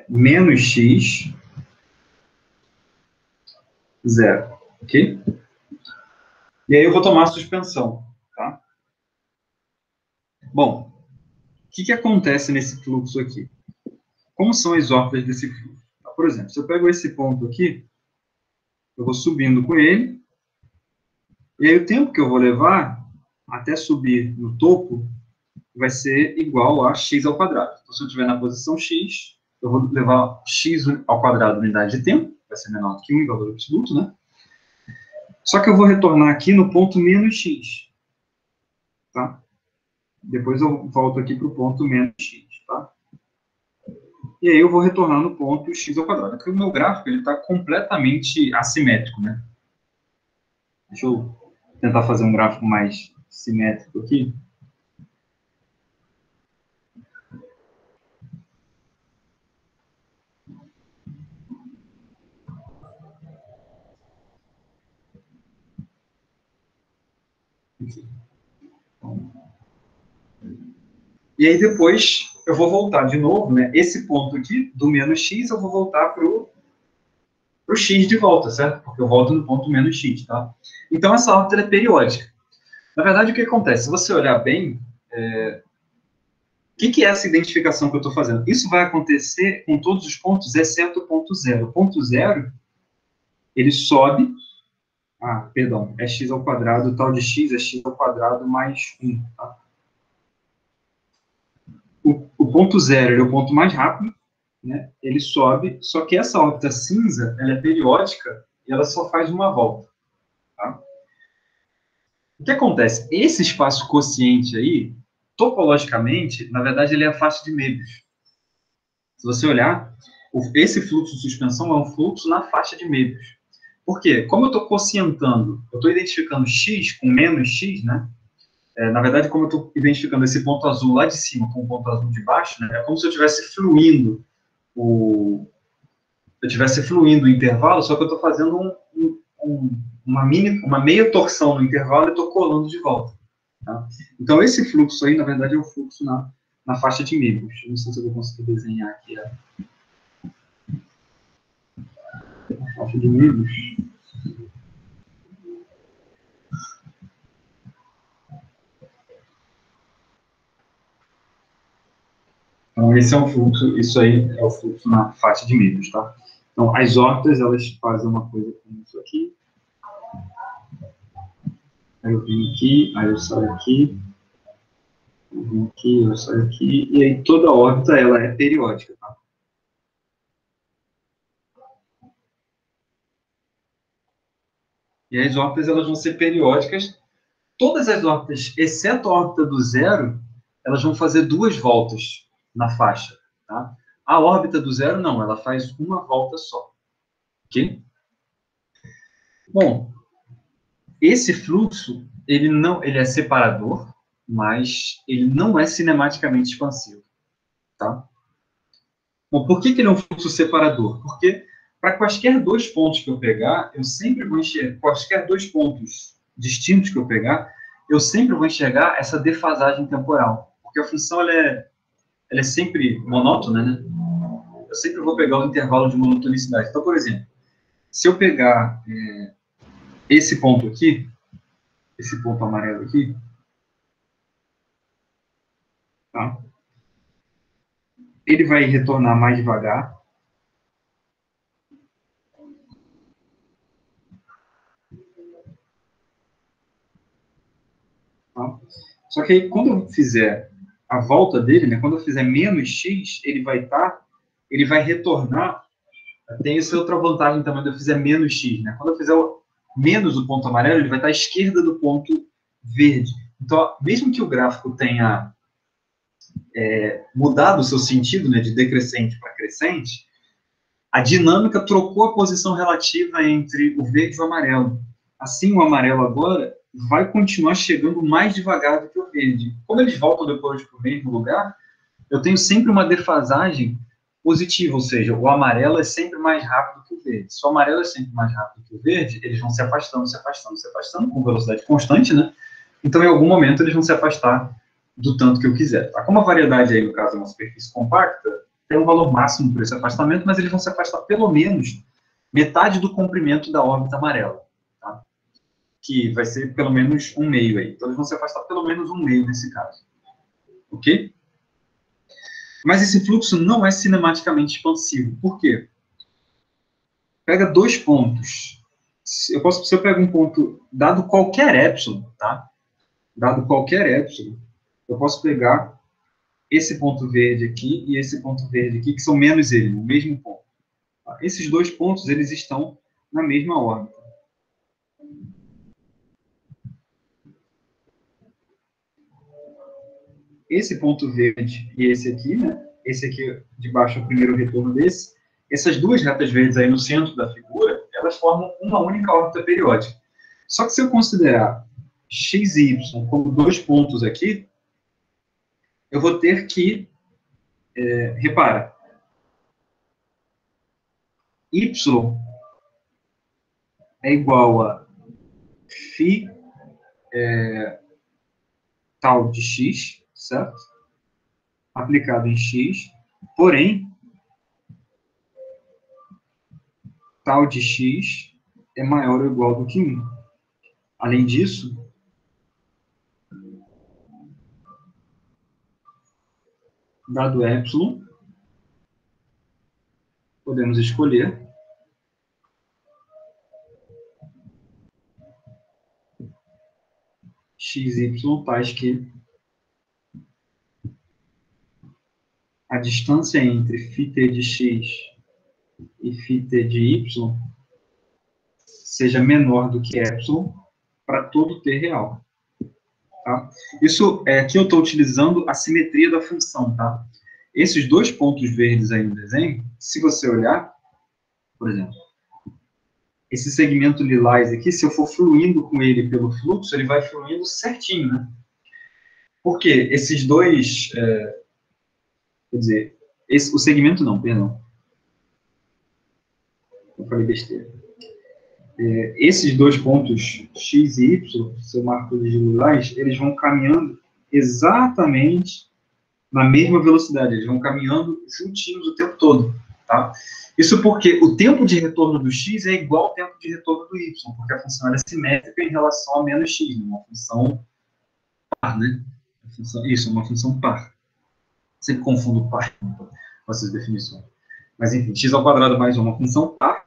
menos x, 0. Ok? E aí eu vou tomar a suspensão. Tá? Bom, o que acontece nesse fluxo aqui? Como são as órbitas desse fluxo? Por exemplo, se eu pego esse ponto aqui, eu vou subindo com ele, e aí o tempo que eu vou levar até subir no topo vai ser igual a x ao quadrado. Então, se eu estiver na posição x, eu vou levar x ao quadrado unidade de tempo, vai ser menor do que 1 em valor absoluto, né? Só que eu vou retornar aqui no ponto menos x, tá? Depois eu volto aqui para o ponto menos x, tá? E aí eu vou retornar no ponto x ao quadrado. Aqui o meu gráfico está completamente assimétrico, né? Deixa eu tentar fazer um gráfico mais simétrico aqui. E aí depois eu vou voltar de novo, né? Esse ponto aqui, do menos x, eu vou voltar para o x de volta, certo? Porque eu volto no ponto menos x, tá? Então essa órbita é periódica. Na verdade, o que acontece? Se você olhar bem, o que é essa identificação que eu estou fazendo? Isso vai acontecer com todos os pontos, exceto o ponto zero. O ponto zero, ele sobe... Ah, perdão, é x ao quadrado, o tal de x é x ao quadrado mais 1, tá? O ponto zero, ele é o ponto mais rápido, né? Ele sobe, só que essa órbita cinza, ela é periódica e ela só faz uma volta, tá? O que acontece? Esse espaço quociente aí, topologicamente, na verdade, ele é a faixa de Möbius. Se você olhar, esse fluxo de suspensão é um fluxo na faixa de Möbius. Por quê? Como eu estou quocientando, eu estou identificando x com menos x, né? Na verdade, como eu estou identificando esse ponto azul lá de cima com o ponto azul de baixo, né? É como se eu estivesse fluindo o intervalo, só que eu estou fazendo uma meia torção no intervalo e estou colando de volta. Tá? Então, esse fluxo aí, na verdade, é um fluxo na faixa de Möbius. Não sei se eu vou conseguir desenhar aqui a faixa de Möbius. Então, esse é um fluxo, isso aí é o fluxo na faixa de Möbius, tá? Então, as órbitas, elas fazem uma coisa como isso aqui. Aí eu vim aqui, aí eu saio aqui, eu vim aqui, eu saio aqui, e aí toda órbita, ela é periódica, tá? E as órbitas, elas vão ser periódicas. Todas as órbitas, exceto a órbita do zero, elas vão fazer 2 voltas na faixa, tá? A órbita do zero, não, ela faz uma volta só, ok? Bom, esse fluxo, ele é separador, mas ele não é cinematicamente expansivo, tá? Bom, por que ele é um fluxo separador? Porque para quaisquer 2 pontos que eu pegar, eu sempre vou enxergar, quaisquer 2 pontos distintos que eu pegar, eu sempre vou enxergar essa defasagem temporal. Porque a função ela é sempre monótona, né? Eu sempre vou pegar o intervalo de monotonicidade. Então, por exemplo, se eu pegar esse ponto aqui, esse ponto amarelo aqui, tá? Ele vai retornar mais devagar. Tá? Só que aí, quando eu fizer a volta dele, né, quando eu fizer menos x, ele vai retornar. Tem essa outra vantagem também, quando eu fizer menos x, né? Quando eu fizer menos o ponto amarelo, ele vai estar à esquerda do ponto verde. Então, mesmo que o gráfico tenha mudado o seu sentido, né, de decrescente para crescente, a dinâmica trocou a posição relativa entre o verde e o amarelo. Assim, o amarelo agora vai continuar chegando mais devagar do que o verde. Como eles voltam depois para o mesmo lugar, eu tenho sempre uma defasagem positiva, ou seja, o amarelo é sempre mais rápido que o verde. Se o amarelo é sempre mais rápido que o verde, eles vão se afastando, se afastando, se afastando, com velocidade constante, né? Então, em algum momento, eles vão se afastar do tanto que eu quiser. Tá? Como a variedade aí, no caso, é uma superfície compacta, tem um valor máximo para esse afastamento, mas eles vão se afastar pelo menos metade do comprimento da órbita amarela, tá? Que vai ser pelo menos um meio aí. Então, eles vão se afastar pelo menos um meio nesse caso. Ok? Mas esse fluxo não é cinematicamente expansivo. Por quê? Pega dois pontos. Se eu pego um ponto, dado qualquer epsilon, tá? Dado qualquer epsilon, eu posso pegar esse ponto verde aqui e esse ponto verde aqui, que são menos ele, o mesmo ponto. Tá? Esses dois pontos, eles estão na mesma órbita. Esse ponto verde e esse aqui, né? Esse aqui de baixo é o primeiro retorno desse. Essas duas retas verdes aí no centro da figura, elas formam uma única órbita periódica. Só que se eu considerar x e y como dois pontos aqui, eu vou ter que, repara, y é igual a φ tal de x, certo? Aplicado em x, porém, tal de x é maior ou igual do que 1. Além disso, dado epsilon, podemos escolher x, y, tais que a distância entre φt de x e φt de y seja menor do que epsilon para todo t real. Tá? Isso é que eu estou utilizando a simetria da função. Tá? Esses dois pontos verdes aí no desenho, se você olhar, por exemplo, esse segmento lilás aqui, se eu for fluindo com ele pelo fluxo, ele vai fluindo certinho, né? Por quê? Esses dois, quer dizer, o segmento não, perdão. Eu falei besteira. Esses dois pontos x e y, se eu marco eles de lilás, eles vão caminhando exatamente na mesma velocidade, eles vão caminhando juntinhos o tempo todo, tá? Isso porque o tempo de retorno do x é igual ao tempo de retorno do y, porque a função é simétrica em relação a menos x, uma função par, né? Isso, uma função par. Sempre confundo par com essas definições. Mas, enfim, x ao quadrado mais uma função par,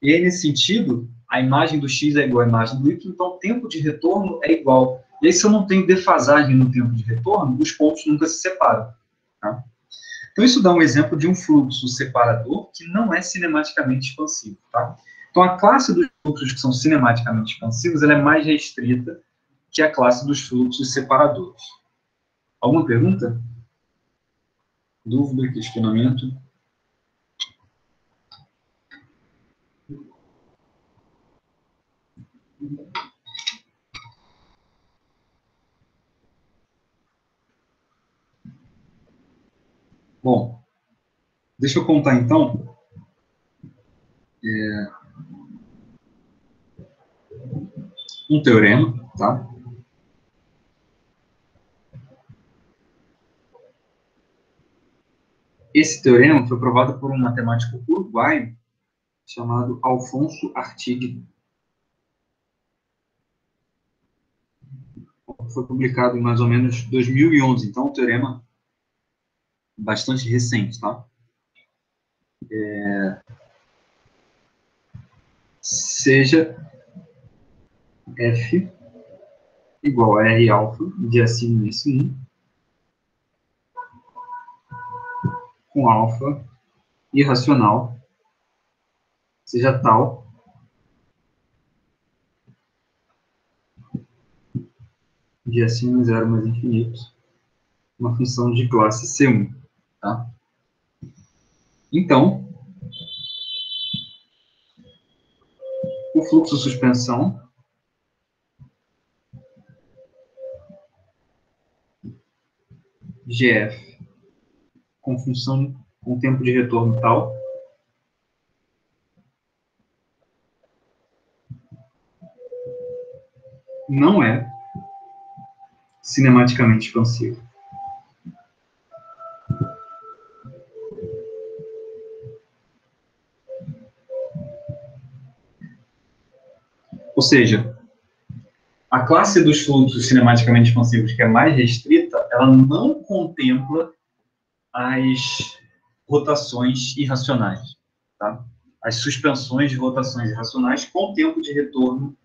e aí, nesse sentido, a imagem do x é igual à imagem do y, então o tempo de retorno é igual. E aí, se eu não tenho defasagem no tempo de retorno, os pontos nunca se separam. Tá? Então, isso dá um exemplo de um fluxo separador que não é cinematicamente expansivo. Tá? Então, a classe dos fluxos que são cinematicamente expansivos ela é mais restrita que a classe dos fluxos separadores. Alguma pergunta? Dúvida, questionamento? Bom, deixa eu contar então. Um teorema, tá? Esse teorema foi provado por um matemático uruguaio chamado Alfonso Artigue. Foi publicado em mais ou menos 2011, então é um teorema bastante recente, tá? Seja f igual a R alfa de S1 e S1 com alfa irracional seja tal de S1 0 mais infinito, uma função de classe C1, tá? Então, o fluxo suspensão GF com função com tempo de retorno tal não é cinematicamente expansivo. Ou seja, a classe dos fluxos cinematicamente expansivos que é mais restrita, ela não contempla as rotações irracionais, tá? As suspensões de rotações irracionais com tempo de retorno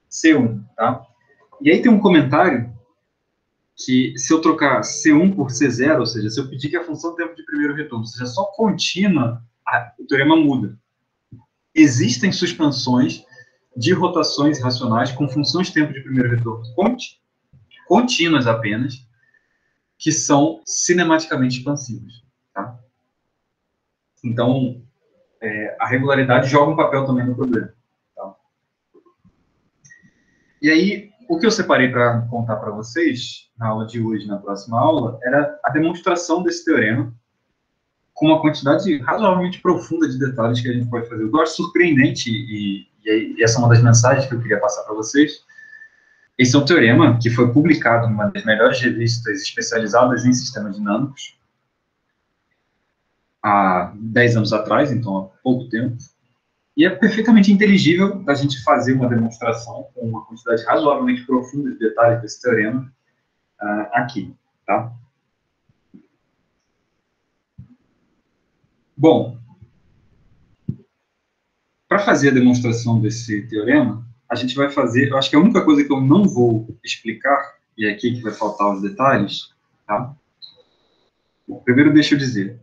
C1, tá? E aí tem um comentário que se eu trocar C1 por C0, ou seja, se eu pedir que a função do tempo de primeiro retorno seja só contínua, o teorema muda. Existem suspensões de rotações irracionais com funções de tempo de primeiro retorno contínuas apenas, que são cinematicamente expansivas, tá? Então, a regularidade joga um papel também no problema, tá? E aí, o que eu separei para contar para vocês, na aula de hoje, na próxima aula, era a demonstração desse teorema com uma quantidade razoavelmente profunda de detalhes que a gente pode fazer. Eu acho surpreendente, e essa é uma das mensagens que eu queria passar para vocês. Esse é um teorema que foi publicado numa das melhores revistas especializadas em sistemas dinâmicos há 10 anos atrás, então há pouco tempo, e é perfeitamente inteligível da gente fazer uma demonstração com uma quantidade razoavelmente profunda de detalhes desse teorema aqui, tá? Bom, para fazer a demonstração desse teorema, a gente vai fazer, eu acho que a única coisa que eu não vou explicar, e é aqui que vai faltar os detalhes, tá? Bom, primeiro deixa eu dizer,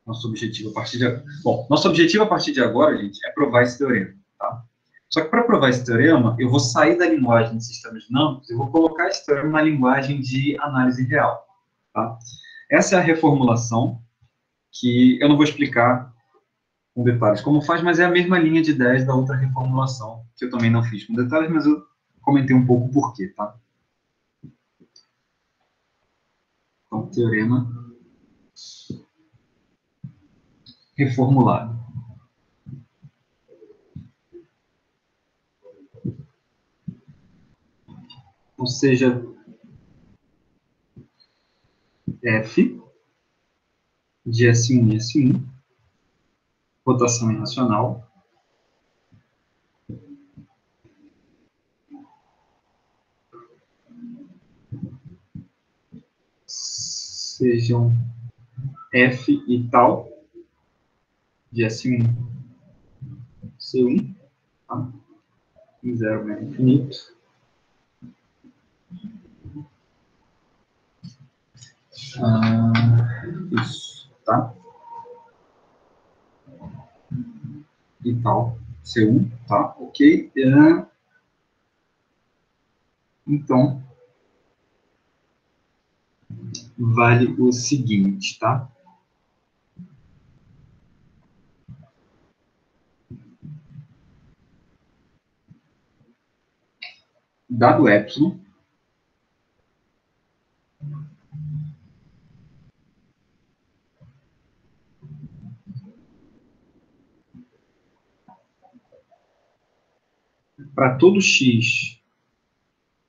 nosso objetivo a partir de agora, gente, é provar esse teorema, tá? Só que para provar esse teorema, eu vou sair da linguagem de sistemas dinâmicos e vou colocar esse teorema na linguagem de análise real, tá? Essa é a reformulação que eu não vou explicar com detalhes como faz, mas é a mesma linha de ideias da outra reformulação, que eu também não fiz com detalhes, mas eu comentei um pouco o porquê, tá? Então, teorema reformulado. Ou seja, F de S1 e S1, rotação irracional, sejam F e tal, de S1, C1, tá? Em 0 menos infinito. Isso, tá? E tal, C1, tá? Ok. Então, vale o seguinte, tá? Dado epsilon, para todo x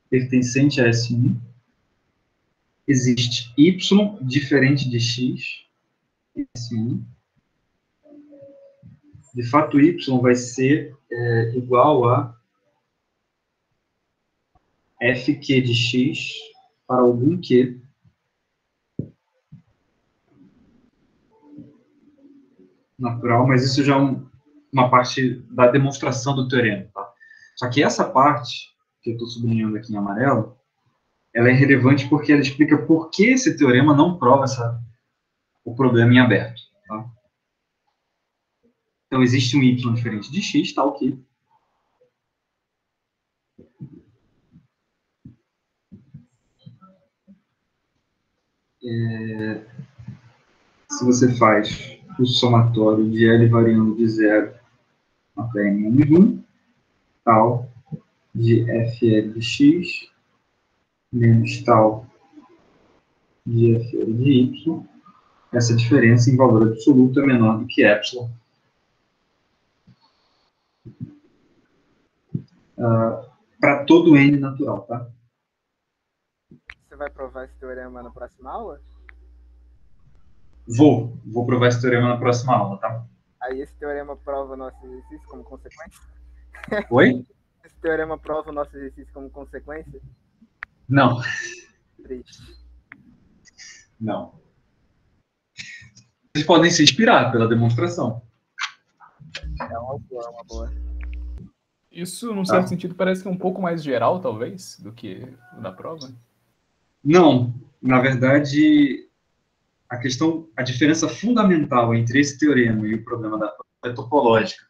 pertencente a S1, existe y diferente de x, S1. De fato, y vai ser igual a fq de x para algum q natural, mas isso já é uma parte da demonstração do teorema, tá? Só que essa parte que eu estou sublinhando aqui em amarelo, ela é relevante porque ela explica por que esse teorema não prova o problema em aberto. Tá? Então, existe um y diferente de x, tá ok. Se você faz o somatório de L variando de 0 até n-1, tal de FL de x menos tal de FL de y, essa diferença em valor absoluto é menor do que epsilon. Para todo n natural, tá? Você vai provar esse teorema na próxima aula? Vou provar esse teorema na próxima aula, tá? Aí esse teorema prova o nosso exercício como consequência? Oi? Esse teorema prova o nosso exercício como consequência? Não. Triste. Não. Vocês podem se inspirar pela demonstração. É uma boa, é uma boa. Isso, num certo sentido, parece que é um pouco mais geral, talvez, do que o da prova. Não. Na verdade, a diferença fundamental entre esse teorema e o problema da prova é topológica.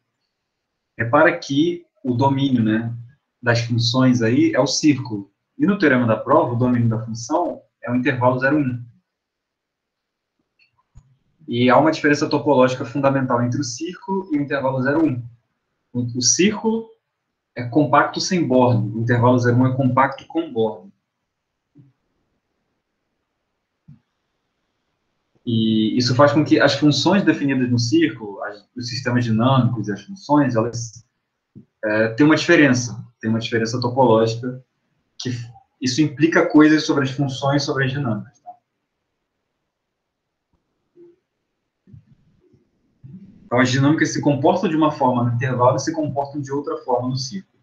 Repara que o domínio, né, das funções aí é o círculo. E no teorema da prova, o domínio da função é o intervalo 0, 1. E há uma diferença topológica fundamental entre o círculo e o intervalo 0, 1. O círculo é compacto sem borda, o intervalo 0, 1 é compacto com borda. E isso faz com que as funções definidas no círculo, os sistemas dinâmicos e as funções, elas têm uma diferença topológica, que isso implica coisas sobre as funções, sobre as dinâmicas. Tá? Então, as dinâmicas se comportam de uma forma no intervalo e se comportam de outra forma no círculo.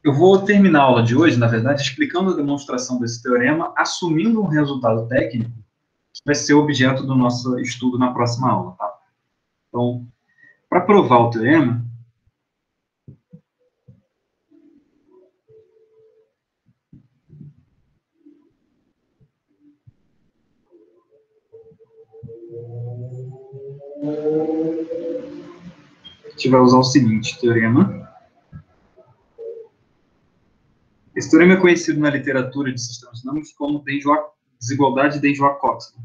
Eu vou terminar a aula de hoje, na verdade, explicando a demonstração desse teorema, assumindo um resultado técnico que vai ser objeto do nosso estudo na próxima aula. Tá? Então, para provar o teorema, a gente vai usar o seguinte teorema. Esse teorema é conhecido na literatura de sistemas dinâmicos como desigualdade de Denjoy-Cox.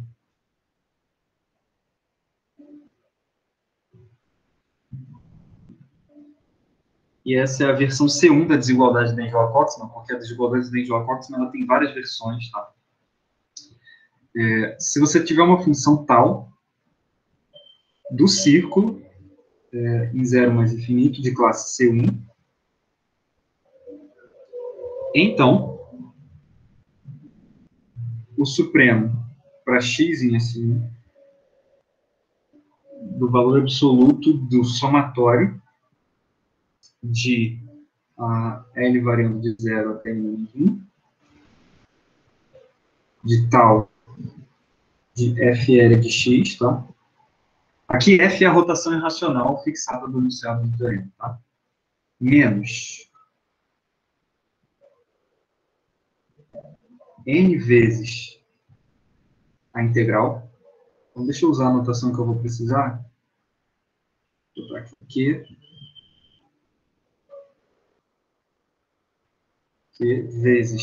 E essa é a versão C1 da desigualdade de Denjoy-Coxman, porque a desigualdade de Denjoy-Coxman ela tem várias versões. Tá? Se você tiver uma função tal do círculo em 0 mais infinito de classe C1, então o supremo para x em S1 do valor absoluto do somatório de L variando de 0 até n-1, de tal de FL de x, tá? Aqui F é a rotação irracional fixada do enunciado do teorema, tá? Menos n vezes a integral. Então, deixa eu usar a notação que eu vou precisar. Vou botar aqui Q vezes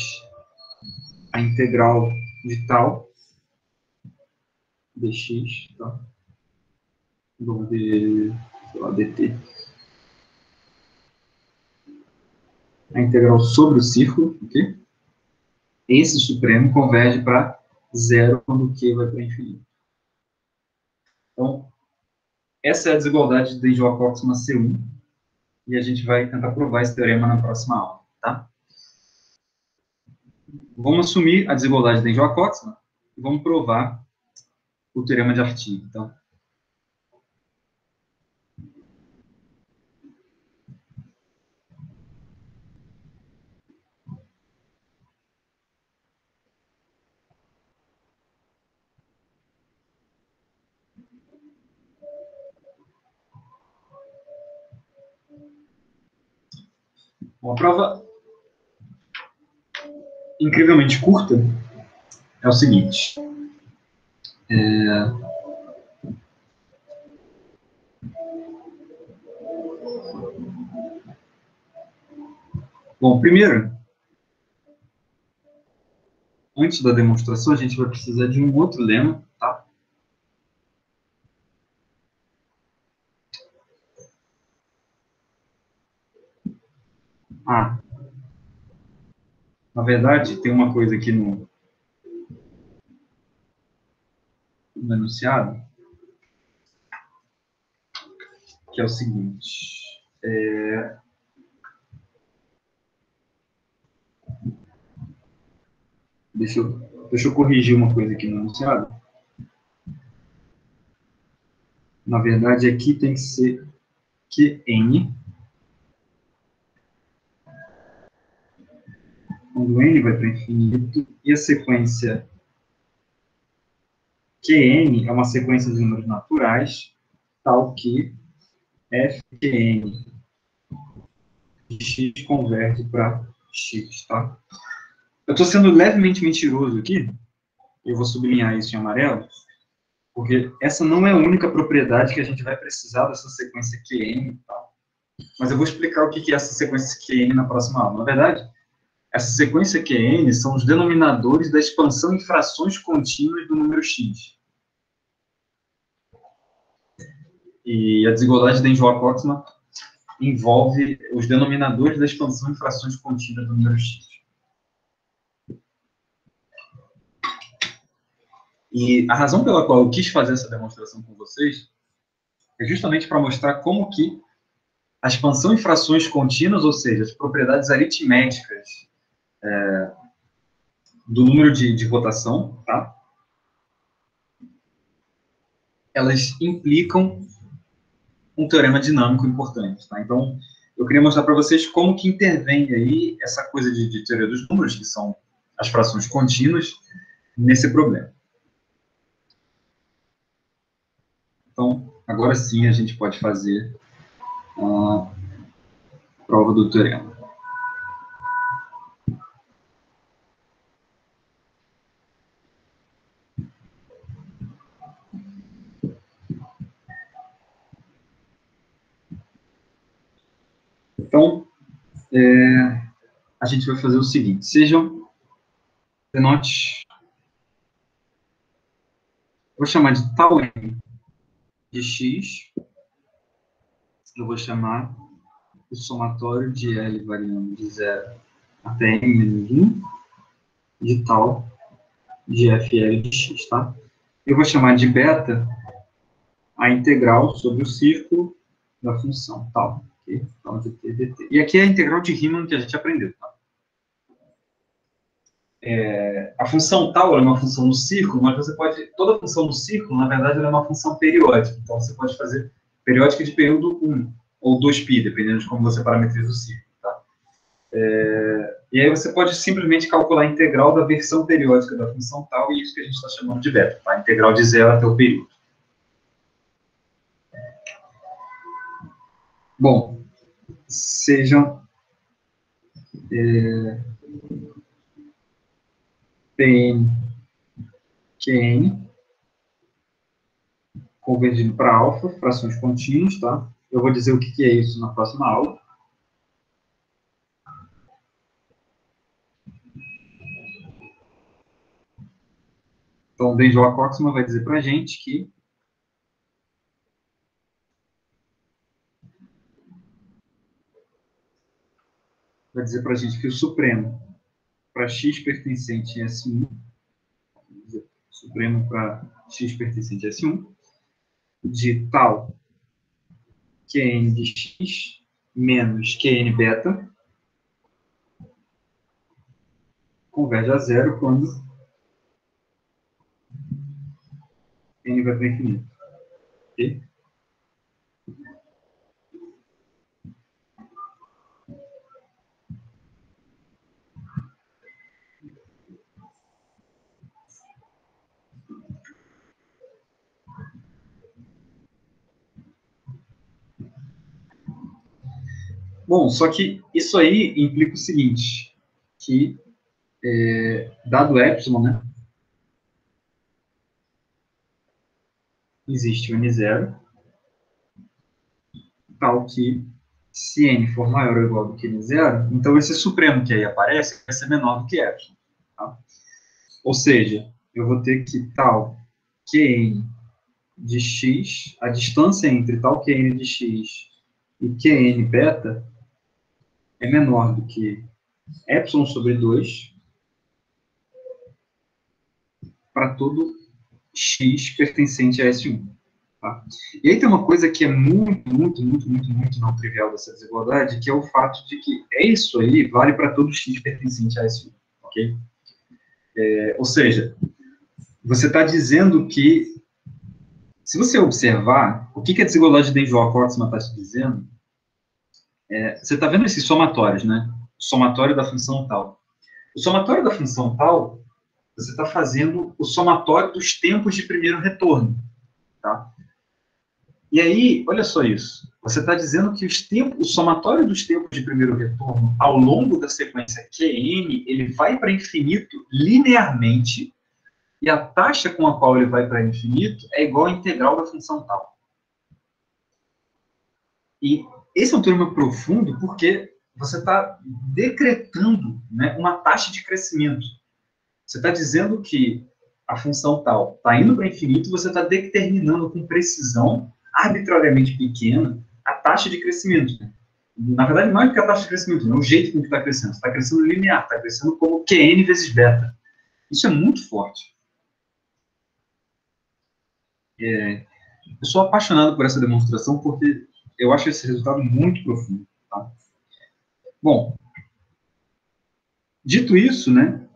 a integral de tal dx, tá? De, sei lá, dt. A integral sobre o círculo, ok? Esse supremo converge para zero quando Q vai para infinito. Então, essa é a desigualdade de Denjoy-Coxman C1, e a gente vai tentar provar esse teorema na próxima aula, tá? Vamos assumir a desigualdade de Denjoy-Coxman e vamos provar o teorema de Artin. Então, Uma prova incrivelmente curta é o seguinte. Bom, primeiro, antes da demonstração, a gente vai precisar de um outro lema, tá? Na verdade, tem uma coisa aqui no enunciado, que é o seguinte. Deixa eu corrigir uma coisa aqui no enunciado. Na verdade, aqui tem que ser QN. Quando N vai para infinito, e a sequência QN é uma sequência de números naturais, tal que FQN de X converte para X, tá? Eu estou sendo levemente mentiroso aqui, eu vou sublinhar isso em amarelo, porque essa não é a única propriedade que a gente vai precisar dessa sequência QN, tá? Mas eu vou explicar o que é essa sequência QN na próxima aula. Na verdade, essa sequência QN são os denominadores da expansão em frações contínuas do número X. E a desigualdade de Enjoa-Coxman envolve os denominadores da expansão em frações contínuas do número X. E a razão pela qual eu quis fazer essa demonstração com vocês é justamente para mostrar como que a expansão em frações contínuas, ou seja, as propriedades aritméticas do número de rotação, tá? Elas implicam um teorema dinâmico importante, tá? Então, eu queria mostrar para vocês como que intervém aí essa coisa de teoria dos números, que são as frações contínuas, nesse problema. Então, agora sim a gente pode fazer a prova do teorema. Então, a gente vai fazer o seguinte, denote, vou chamar de tal n de x, eu vou chamar o somatório de L variando de 0 até n menos 1, de tal de FL de x, tá? Eu vou chamar de beta a integral sobre o círculo da função tal, ok? Tal de t dt. E aqui é a integral de Riemann que a gente aprendeu, tá? A função tal é uma função no círculo, mas você pode... Toda função no círculo, na verdade, ela é uma função periódica. Então, você pode fazer periódica de período 1 ou 2π, dependendo de como você parametriza o círculo, tá? E aí você pode simplesmente calcular a integral da versão periódica da função tal, e isso que a gente está chamando de beta, tá? A integral de 0 até o período. Bom, sejam Pn, Qn, convergindo para alfa, frações contínuas, tá? Eu vou dizer o que é isso na próxima aula. Então, o Denjoa-Coxman vai dizer para a gente que o supremo para x pertencente em S1, supremo para x pertencente a S1, de tal Qn de x menos Qn beta converge a zero quando n vai para infinito. Ok? Bom, só que isso aí implica o seguinte, que dado epsilon, né, existe o n0, tal que se n for maior ou igual do que n0, então esse supremo que aí aparece vai ser menor do que epsilon. Tá? Ou seja, eu vou ter que tal Qn de x, a distância entre tal Qn de x e Qn beta é menor do que epsilon sobre 2 para todo x pertencente a S1. Tá? E aí tem uma coisa que é muito não trivial dessa desigualdade, que é o fato de que isso aí vale para todo x pertencente a S1. Ok? Ou seja, você está dizendo que, se você observar, o que a desigualdade de Denjoy-Kortesman está te dizendo, você está vendo esses somatórios, né? O somatório da função tal. O somatório da função tal, você está fazendo o somatório dos tempos de primeiro retorno. Tá? E aí, olha só isso. Você está dizendo que o somatório dos tempos de primeiro retorno ao longo da sequência Qn, ele vai para infinito linearmente, e a taxa com a qual ele vai para infinito é igual à integral da função tal. E esse é um termo profundo porque você está decretando, né, uma taxa de crescimento. Você está dizendo que a função tal está indo para infinito, você está determinando com precisão, arbitrariamente pequena, a taxa de crescimento. Na verdade, não é que a taxa de crescimento, não é o jeito com que está crescendo. Está crescendo linear, está crescendo como Qn vezes beta. Isso é muito forte. Eu sou apaixonado por essa demonstração porque eu acho esse resultado muito profundo. Tá? Bom, dito isso, né,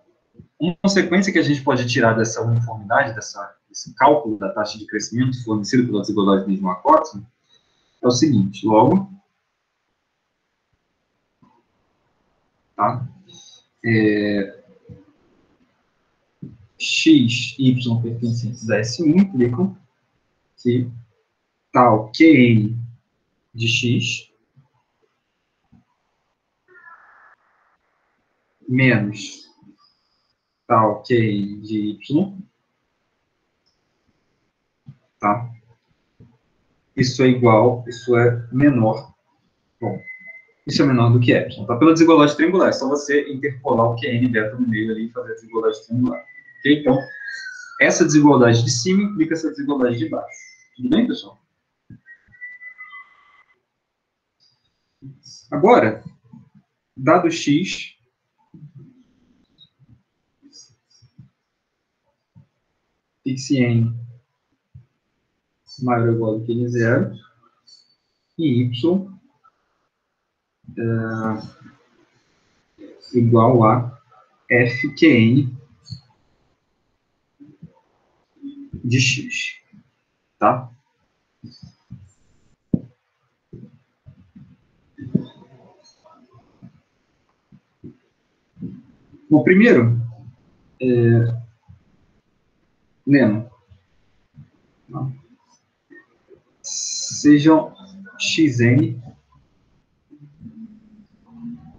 uma consequência que a gente pode tirar dessa uniformidade, desse cálculo da taxa de crescimento fornecido pela desigualdade de Denjoy-Kortesman, é o seguinte, logo, tá? X, Y pertencentes a S1 implicam que tal Qn de X menos tal Qn de Y, tá? Isso é menor. Bom, isso é menor do que epsilon. Tá? Pela desigualdade triangular, é só você interpolar o Qn beta no meio ali e fazer a desigualdade triangular. Ok? Então, essa desigualdade de cima implica essa desigualdade de baixo. Tudo bem, pessoal? Agora, dado x, fixe n maior ou igual do que n0, e y igual a fqn de x. Tá? Bom, primeiro, lema. Sejam xn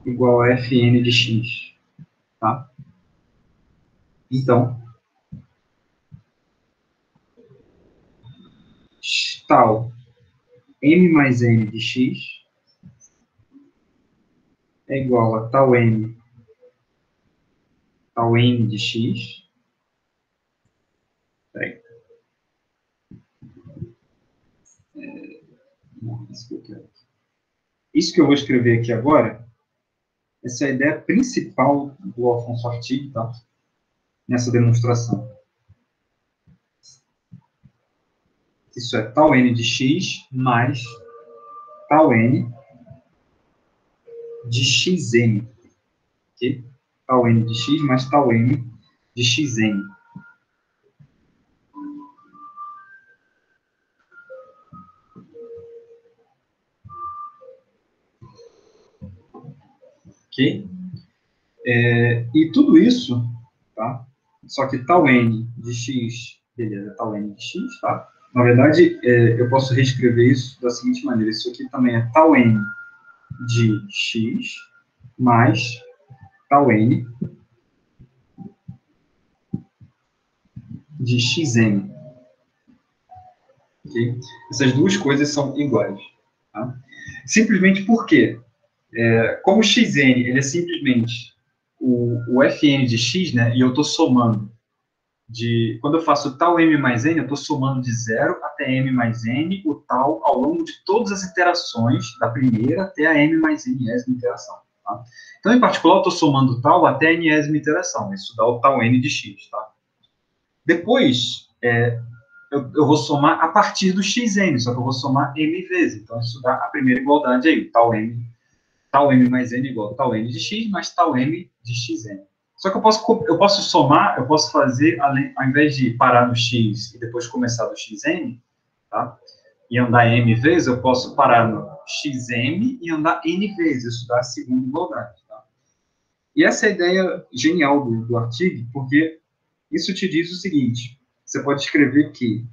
igual a fn de x. Tá? Então, tal m mais n de x é igual a tal n de x. Peraí. Isso que eu vou escrever aqui agora, essa é a ideia principal do Alfonso Artigue, tá? Nessa demonstração. Isso é tal n de x mais tal n de xn. Okay? Tal n de x mais tal n de xn. Ok? E tudo isso, tá? Só que tal n de x, beleza, tal n de x, tá? Na verdade, eu posso reescrever isso da seguinte maneira. Isso aqui também é tal n de x mais tal n de xn. Okay? Essas duas coisas são iguais. Tá? Simplesmente porque, como o xn ele é simplesmente o fn de x, né, e eu estou somando quando eu faço tal m mais n, eu estou somando de 0 até m mais n, o tal ao longo de todas as iterações, da primeira até a m mais n-ésima iteração. Tá? Então, em particular, eu estou somando tal até a n-ésima iteração. Isso dá o tal n de x. Tá? Depois, eu vou somar a partir do xn, só que eu vou somar m vezes. Então, isso dá a primeira igualdade aí, tal m mais n igual a tal n de x mais tal m de xn. Só que eu posso somar, eu posso fazer, ao invés de parar no x e depois começar do xn, tá? E andar m vezes, eu posso parar no xm e andar n vezes. Isso dá a segunda igualdade. Tá? E essa é a ideia genial do artigo, porque isso te diz o seguinte: você pode escrever que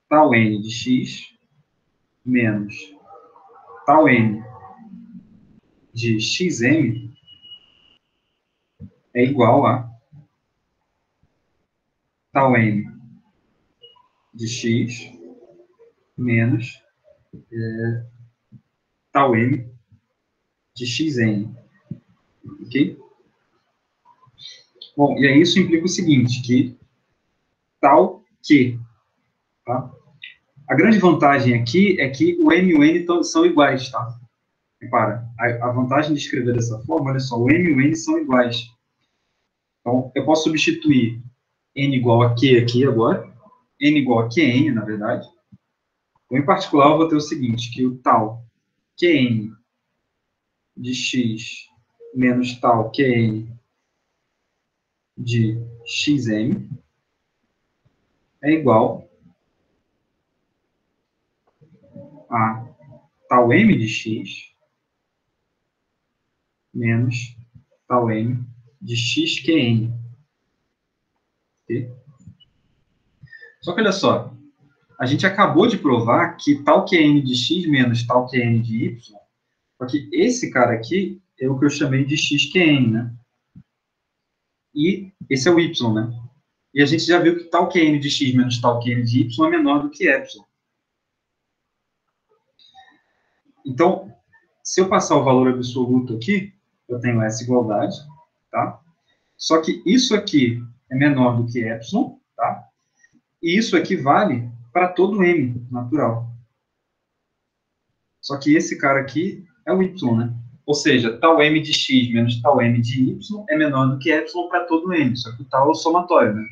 tal n de x menos tal n de xm é igual a tal n de x menos tal m de xn. Ok? Bom, e aí isso implica o seguinte, que tal que, tá? A grande vantagem aqui é que o m e o n são iguais, tá? Repara, a vantagem de escrever dessa forma, olha só, o m e o n são iguais. Então, eu posso substituir n igual a q aqui agora, n igual a qn, na verdade. Então, em particular, eu vou ter o seguinte, que o tal qn de x menos tal qn de xm é igual a tal m de x menos tal m de xqn. Okay? Só que olha só, a gente acabou de provar que tal qn de x menos tal qn de y, só que esse cara aqui é o que eu chamei de xqn, né? E esse é o y, né? E a gente já viu que tal qn de x menos tal qn de y é menor do que epsilon. Então, se eu passar o valor absoluto aqui, eu tenho essa igualdade, tá? Só que isso aqui é menor do que epsilon, tá? E isso aqui vale para todo m natural. Só que esse cara aqui é o y, né? Ou seja, tal m de x menos tal m de y é menor do que epsilon para todo m, só que o tal é o somatório, né?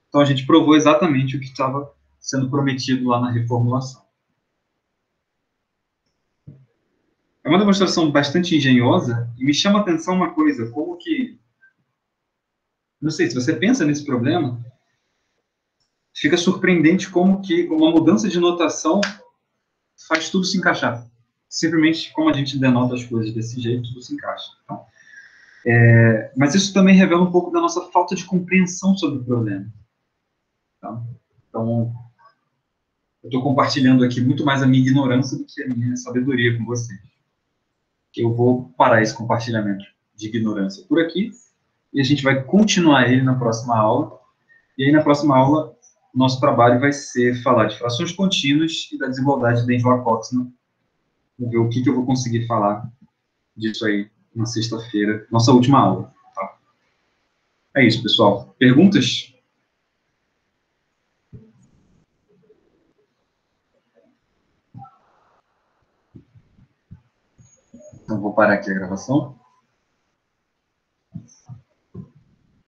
Então a gente provou exatamente o que estava sendo prometido lá na reformulação. É uma demonstração bastante engenhosa e me chama a atenção uma coisa, como que... Não sei, se você pensa nesse problema, fica surpreendente como que uma mudança de notação faz tudo se encaixar. Simplesmente, como a gente denota as coisas desse jeito, tudo se encaixa. Então, mas isso também revela um pouco da nossa falta de compreensão sobre o problema. Tá? Então, eu estou compartilhando aqui muito mais a minha ignorância do que a minha sabedoria com vocês. Eu vou parar esse compartilhamento de ignorância por aqui e a gente vai continuar ele na próxima aula. E aí, na próxima aula, nosso trabalho vai ser falar de frações contínuas e da desigualdade de Angela-Coxman. Vamos ver o que eu vou conseguir falar disso aí na sexta-feira, nossa última aula. Tá? É isso, pessoal. Perguntas? Então, vou parar aqui a gravação.